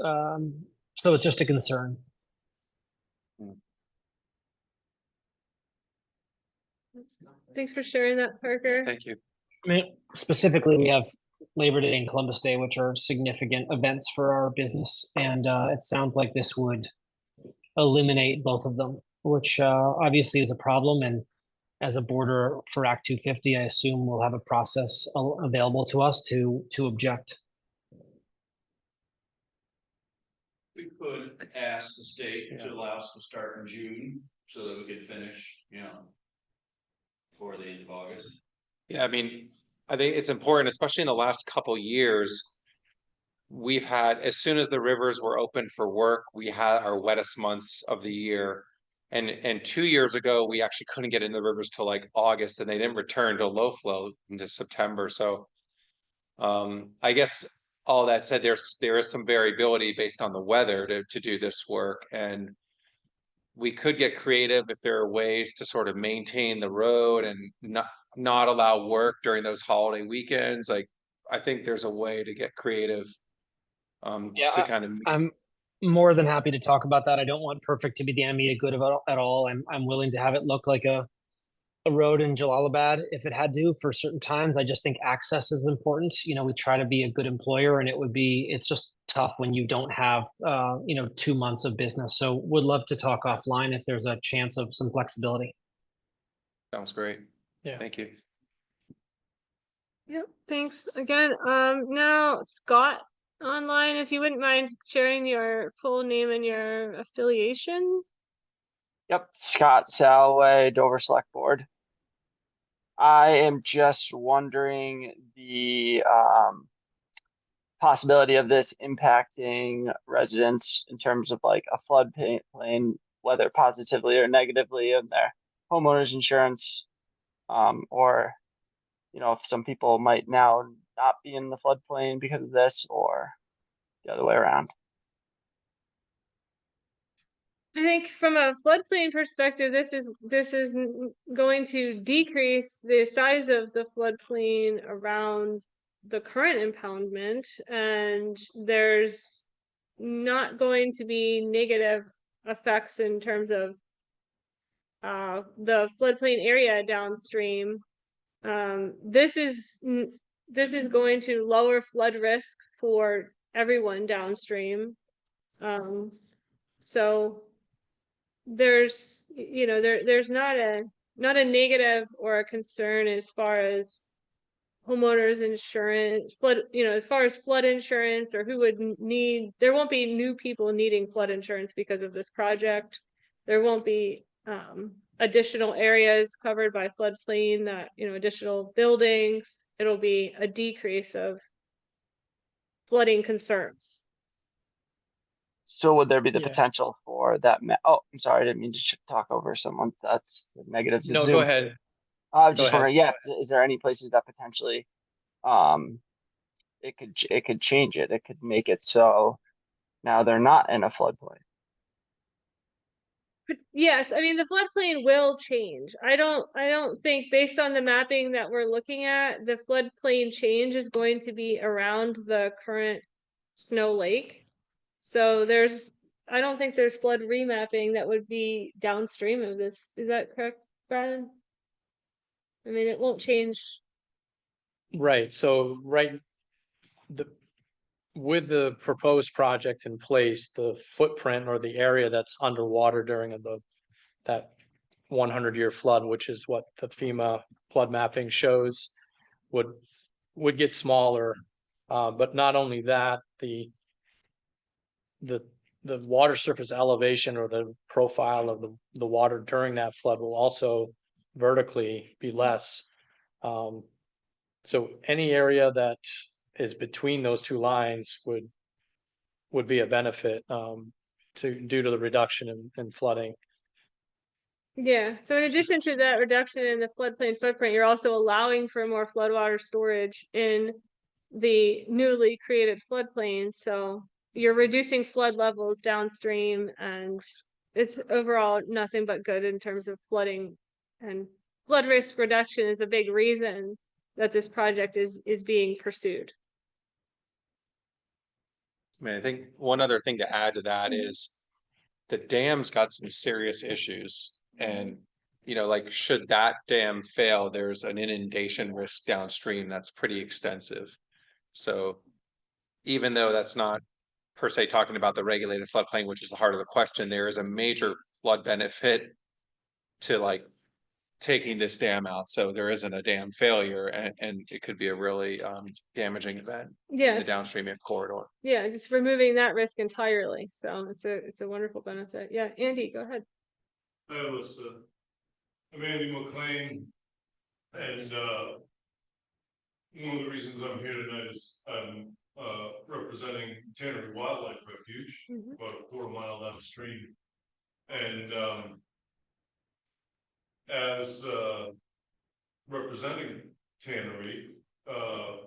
So it's just a concern. Thanks for sharing that, Parker. Thank you. I mean, specifically, we have Labor Day and Columbus Day, which are significant events for our business, and it sounds like this would eliminate both of them, which obviously is a problem. And as a border for Act 250, I assume we'll have a process available to us to object. We could ask the state to allow us to start in June so that we could finish, before the end of August. Yeah, I mean, I think it's important, especially in the last couple years. We've had, as soon as the rivers were open for work, we had our wettest months of the year. And 2 years ago, we actually couldn't get in the rivers till like August, and they didn't return to low flow into September. So I guess all that said, there is some variability based on the weather to do this work. And we could get creative if there are ways to sort of maintain the road and not allow work during those holiday weekends. Like, I think there's a way to get creative. To kind of. I'm more than happy to talk about that. I don't want perfect to be the enemy of good at all. I'm willing to have it look like a road in Jalalabad if it had to for certain times. I just think access is important. We try to be a good employer, and it's just tough when you don't have 2 months of business. So would love to talk offline if there's a chance of some flexibility. Sounds great. Yeah. Thank you. Yep, thanks again. Now Scott online, if you wouldn't mind sharing your full name and your affiliation. Yep, Scott Salway, Dover Select Board. I am just wondering the possibility of this impacting residents in terms of like a floodplain, whether positively or negatively in their homeowners insurance, or if some people might now not be in the floodplain because of this, or the other way around. I think from a floodplain perspective, this is going to decrease the size of the floodplain around the current impoundment, and there's not going to be negative effects in terms of the floodplain area downstream. This is going to lower flood risk for everyone downstream. So there's there's not a negative or a concern as far as homeowners insurance, flood, as far as flood insurance, or who would need. There won't be new people needing flood insurance because of this project. There won't be additional areas covered by floodplain, that additional buildings. It'll be a decrease of flooding concerns. So would there be the potential for that? Oh, I'm sorry, I didn't mean to talk over someone. That's the negatives of No, Zoom. go ahead. I was just wondering, is there any places that potentially it could change it? It could make it so now they're not in a floodplain. Yes, I mean the floodplain will change. I don't think, based on the mapping that we're looking at, the floodplain change is going to be around the current Snow Lake. So there's I don't think there's flood remapping that would be downstream of this. Is that correct, Brian? I mean, it won't change. Right, so the with the proposed project in place, the footprint or the area that's underwater during that 100-year flood, which is what the FEMA flood mapping shows, would get smaller. But not only that, the water surface elevation or the profile of the water during that flood will also vertically be less. So any area that is between those two lines would be a benefit due to the reduction in flooding. Yeah, so in addition to that reduction in the floodplain footprint, you're also allowing for more floodwater storage in the newly created floodplain. So you're reducing flood levels downstream, and it's overall nothing but good in terms of flooding, and flood risk reduction is a big reason that this project is being pursued. I mean, I think one other thing to add to that is the dam's got some serious issues. And, you know, like, should that dam fail, there's an inundation risk downstream that's pretty extensive. So even though that's not per se talking about the regulated floodplain, which is the heart of the question, there is a major flood benefit to like taking this dam out. So there isn't a dam failure, and it could be a really damaging event in Yeah, the downstream corridor. yeah, just removing that risk entirely. So it's a wonderful benefit. Yeah, Andy, go ahead. I'm Andy McLean, and one of the reasons I'm here tonight is I'm representing Tannery Wildlife Refuge, about a quarter-mile downstream. And as representing Tannery, I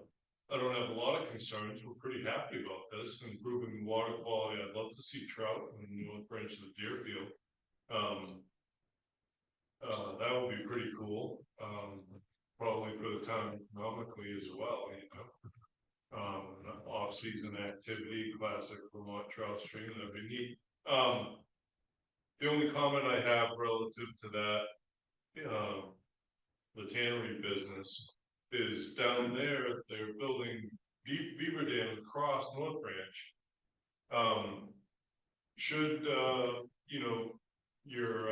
don't have a lot of concerns. We're pretty happy about this, improving water quality. I'd love to see trout in the north branch of the Deerfield. That would be pretty cool. Probably for the town economically as well, you know. Off-season activity, classic Vermont trout stream, that'd be neat. The only comment I have relative to that, the tannery business, is down there, they're building beaver dam across North Branch. Should you know, your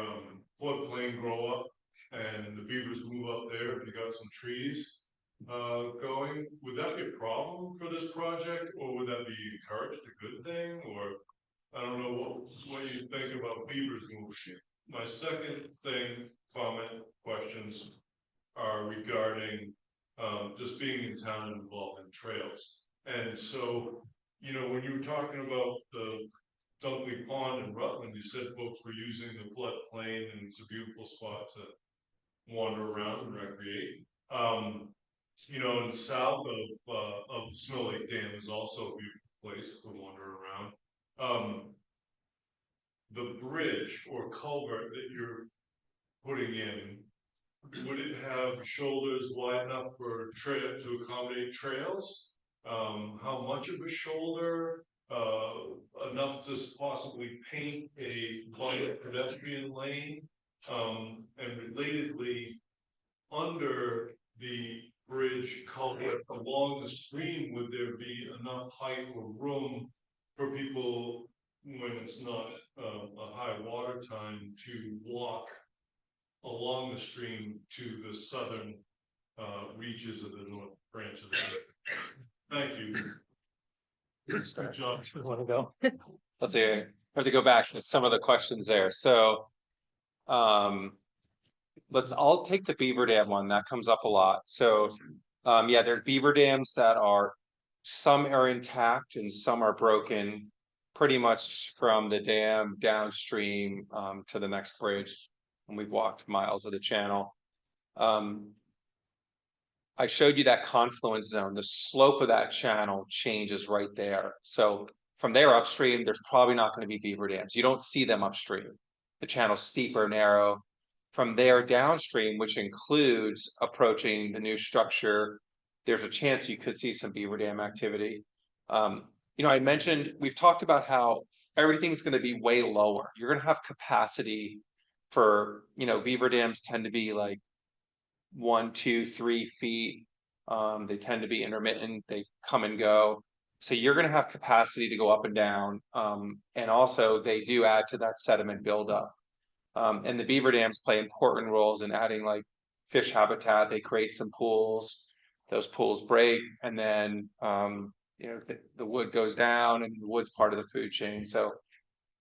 floodplain grow up and the beavers move up there, if you got some trees going, would that be a problem for this project, or would that be encouraged, a good thing? Or I don't know what you think about beavers moving. My second questions are regarding just being in town and involved in trails. And so, you know, when you were talking about the Dunkley Pond in Rutland, you said folks were using the floodplain, and it's a beautiful spot to wander around and recreate. You know, and south of Snow Lake Dam is also a beautiful place to wander around. The bridge or culvert that you're putting in, would it have shoulders wide enough for to accommodate trails? How much of a shoulder? Enough to possibly paint a quiet pedestrian lane? And relatedly, under the bridge culvert along the stream, would there be enough height or room for people when it's not a high water time to walk along the stream to the southern reaches of the north branch of the river? Thank you. Good job. Want to go? Let's see, I have to go back to some of the questions there. So I'll take the beaver dam one, that comes up a lot. So yeah, there's beaver dams that are, some are intact and some are broken, pretty much from the dam downstream to the next bridge. And we've walked miles of the channel. I showed you that confluence zone. The slope of that channel changes right there. So from there upstream, there's probably not going to be beaver dams. You don't see them upstream. The channel's steeper, narrow. From there downstream, which includes approaching the new structure, there's a chance you could see some beaver dam activity. You know, I mentioned, we've talked about how everything's gonna be way lower. You're gonna have capacity for, beaver dams tend to be like 1, 2, 3 feet. They tend to be intermittent, they come and go. So you're gonna have capacity to go up and down. And also they do add to that sediment buildup. And the beaver dams play important roles in adding like fish habitat. They create some pools. Those pools break, and then the wood goes down, and the wood's part of the food chain. So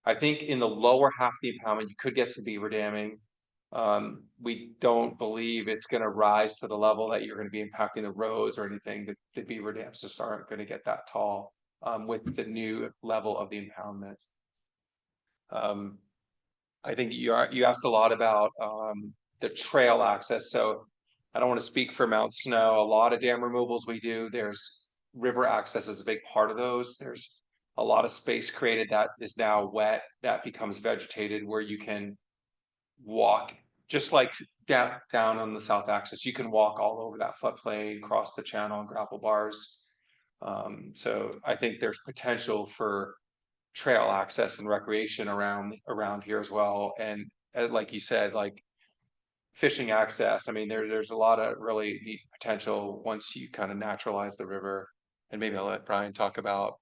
I think in the lower half of the impoundment, you could get some beaver damming. We don't believe it's going to rise to the level that you're going to be impacting the roads or anything. The beaver dams just aren't going to get that tall with the new level of the impoundment. I think you asked a lot about the trail access. So I don't want to speak for Mount Snow. A lot of dam removals we do, there's river access is a big part of those. There's a lot of space created that is now wet, that becomes vegetated, where you can walk just like down on the south axis. You can walk all over that floodplain, cross the channel on gravel bars. So I think there's potential for trail access and recreation around here as well. And like you said, like fishing access. I mean, there's a lot of really neat potential once you kind of naturalize the river. And maybe I'll let Brian talk about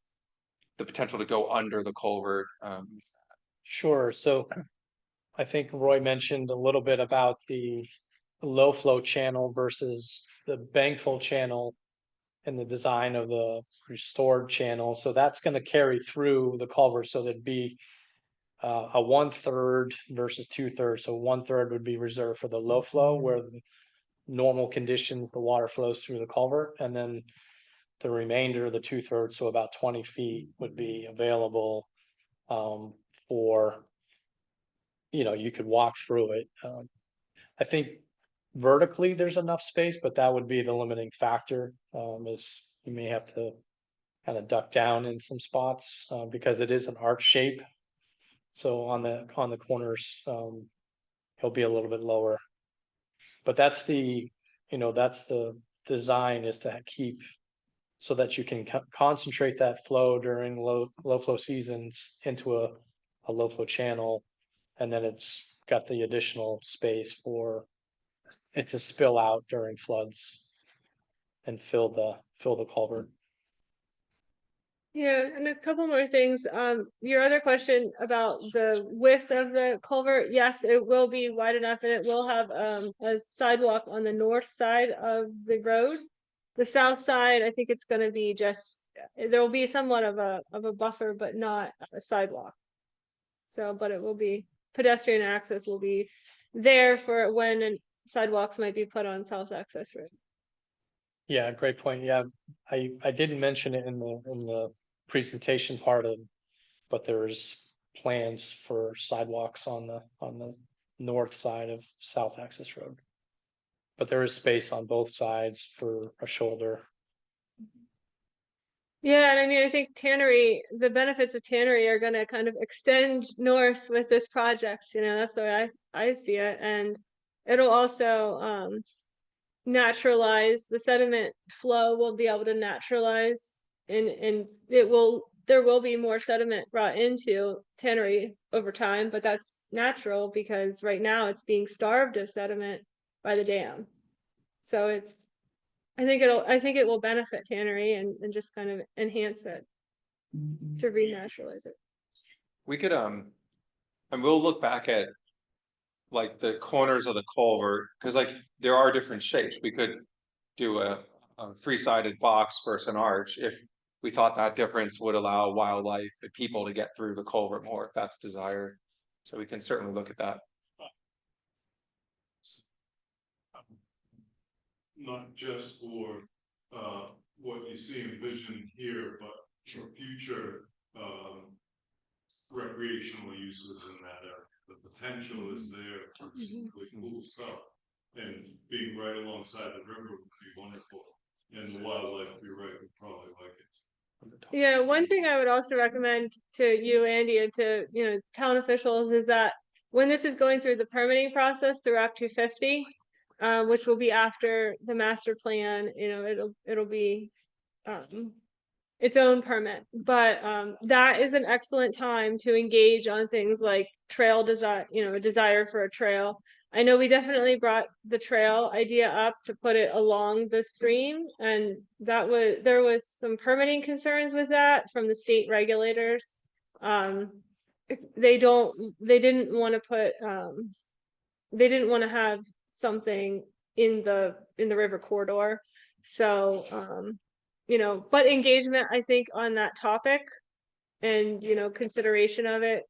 the potential to go under the culvert. Sure. So I think Roy mentioned a little bit about the low flow channel versus the bankful channel and the design of the restored channel. So that's going to carry through the culvert. So there'd be a 1/3 versus 2/3. So 1/3 would be reserved for the low flow, where the normal conditions, the water flows through the culvert, and then the remainder, the 2/3, so about 20 feet, would be available for, you could walk through it. I think vertically there's enough space, but that would be the limiting factor, is you may have to kind of duck down in some spots because it is an arch shape. So on the corners, he'll be a little bit lower. But that's the design, is to keep so that you can concentrate that flow during low flow seasons into a low flow channel, and then it's got the additional space for it to spill out during floods and fill the culvert. Yeah, and a couple more things. Your other question about the width of the culvert, yes, it will be wide enough, and it will have a sidewalk on the north side of the road. The south side, I think it's gonna be just, there will be somewhat of a buffer, but not a sidewalk. So, but it will be, pedestrian access will be there for when sidewalks might be put on south access road. Yeah, great point. Yeah, I didn't mention it in the presentation part of, but there's plans for sidewalks on the north side of South Access Road. But there is space on both sides for a shoulder. Yeah, and I mean, I think tannery, the benefits of tannery are gonna kind of extend north with this project, that's the way I see it. And it'll also naturalize the sediment flow, will be able to naturalize, and there will be more sediment brought into tannery over time, but that's natural because right now it's being starved of sediment by the dam. So I think it will benefit tannery and just kind of enhance it to renaturalize it. We could and we'll look back at like the corners of the culvert, because like there are different shapes. We could do a 3-sided box versus an arch if we thought that difference would allow wildlife and people to get through the culvert more, if that's desired. So we can certainly look at that. Not just for what you see envisioned here, but for future recreational uses in that area. The potential is there for some really cool stuff, and being right alongside the river would be wonderful, and the wildlife, you're right, would probably like it. Yeah, one thing I would also recommend to you, Andy, and to town officials is that when this is going through the permitting process through Act 250, which will be after the master plan, it'll be its own permit, but that is an excellent time to engage on things like trail desire, a desire for a trail. I know we definitely brought the trail idea up to put it along the stream, and there was some permitting concerns with that from the state regulators. They didn't want to put they didn't want to have something in the river corridor. So but engagement, I think, on that topic and consideration of it,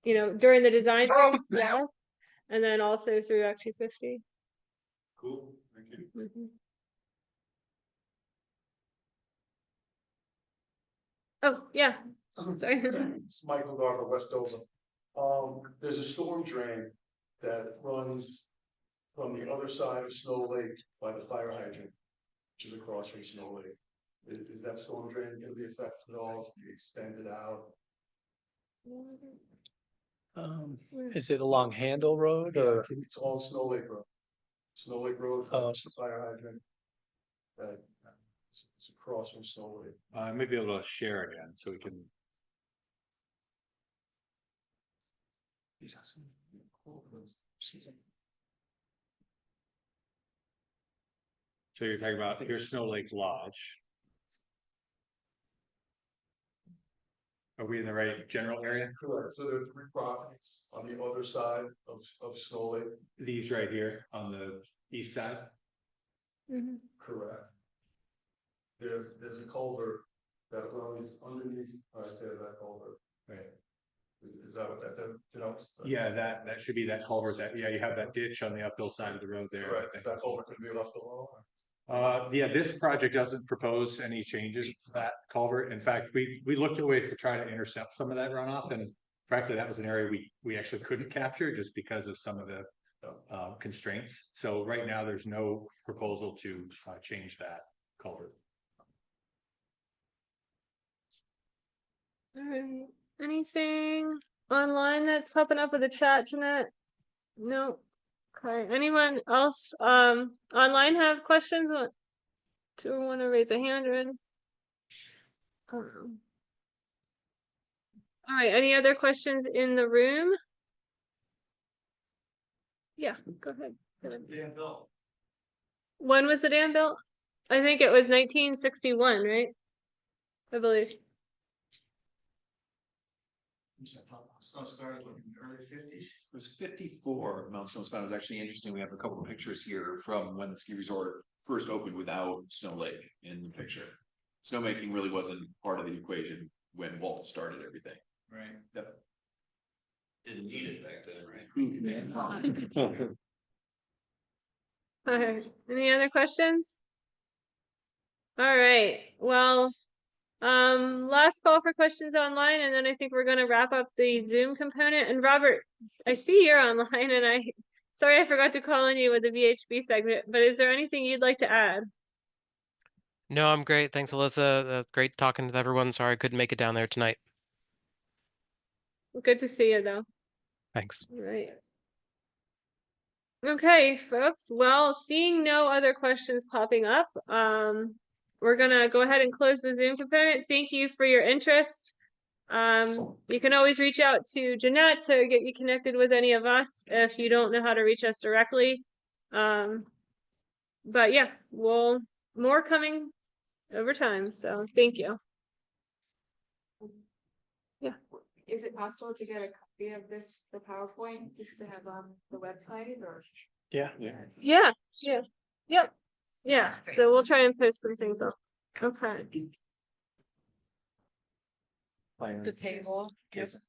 during the design phase, yeah, and then also through Act 250. Cool, thank you. Mhm. Oh, yeah, sorry. It's Michael Garber, Westover. There's a storm drain that runs from the other side of Snow Lake by the fire hydrant, which is across from Snow Lake. Is that storm drain gonna be affected at all? Can you extend it out? Is it along Handle Road or? It's all Snow Lake Road. Snow Lake Road, the fire hydrant. It's across from Snow Lake. I may be able to share again so we can. He's asking. So you're talking about your Snow Lake Lodge. Are we in the right general area? Correct. So there's 3 properties on the other side of Snow Lake. These right here on the east side? Mhm. Correct. There's a culvert that runs underneath right there, that culvert. Right. Is that what that denotes? Yeah, that should be that culvert you have that ditch on the uphill side of the road there. Correct. Is that culvert gonna be left alone? Yeah, this project doesn't propose any changes to that culvert. In fact, we looked at ways to try to intercept some of that runoff, and frankly, that was an area we actually couldn't capture just because of some of the constraints. So right now, there's no proposal to change that culvert. All right. Anything online that's popping up with the chat, Jeanette? No. Okay. Anyone else online have questions? Want to raise a hand or anything? All right. Any other questions in the room? Yeah, go ahead. Dam built. When was the dam built? I think it was 1961, right? I believe. Snow started in the early 50s. It was 54. Mount Snowspan is actually interesting. We have a couple of pictures here from when the ski resort first opened without Snow Lake in the picture. Snowmaking really wasn't part of the equation when Walt started everything. Right. Yep. Didn't need it back then, right? All right. Any other questions? All right. Well, last call for questions online, and then I think we're gonna wrap up the Zoom component. And Robert, I see you're online, and sorry I forgot to call on you with the VHB segment, but is there anything you'd like to add? No, I'm great. Thanks, Alyssa. Great talking to everyone. Sorry I couldn't make it down there tonight. Good to see you, though. Thanks. All right. Okay, folks. Well, seeing no other questions popping up, we're gonna go ahead and close the Zoom component. Thank you for your interest. You can always reach out to Jeanette to get you connected with any of us if you don't know how to reach us directly. But yeah, more coming over time. So thank you. Yeah. Is it possible to get a copy of this, the PowerPoint, just to have on the website or? Yeah. Yep. Yeah. So we'll try and post some things up. Okay. The table. Yes.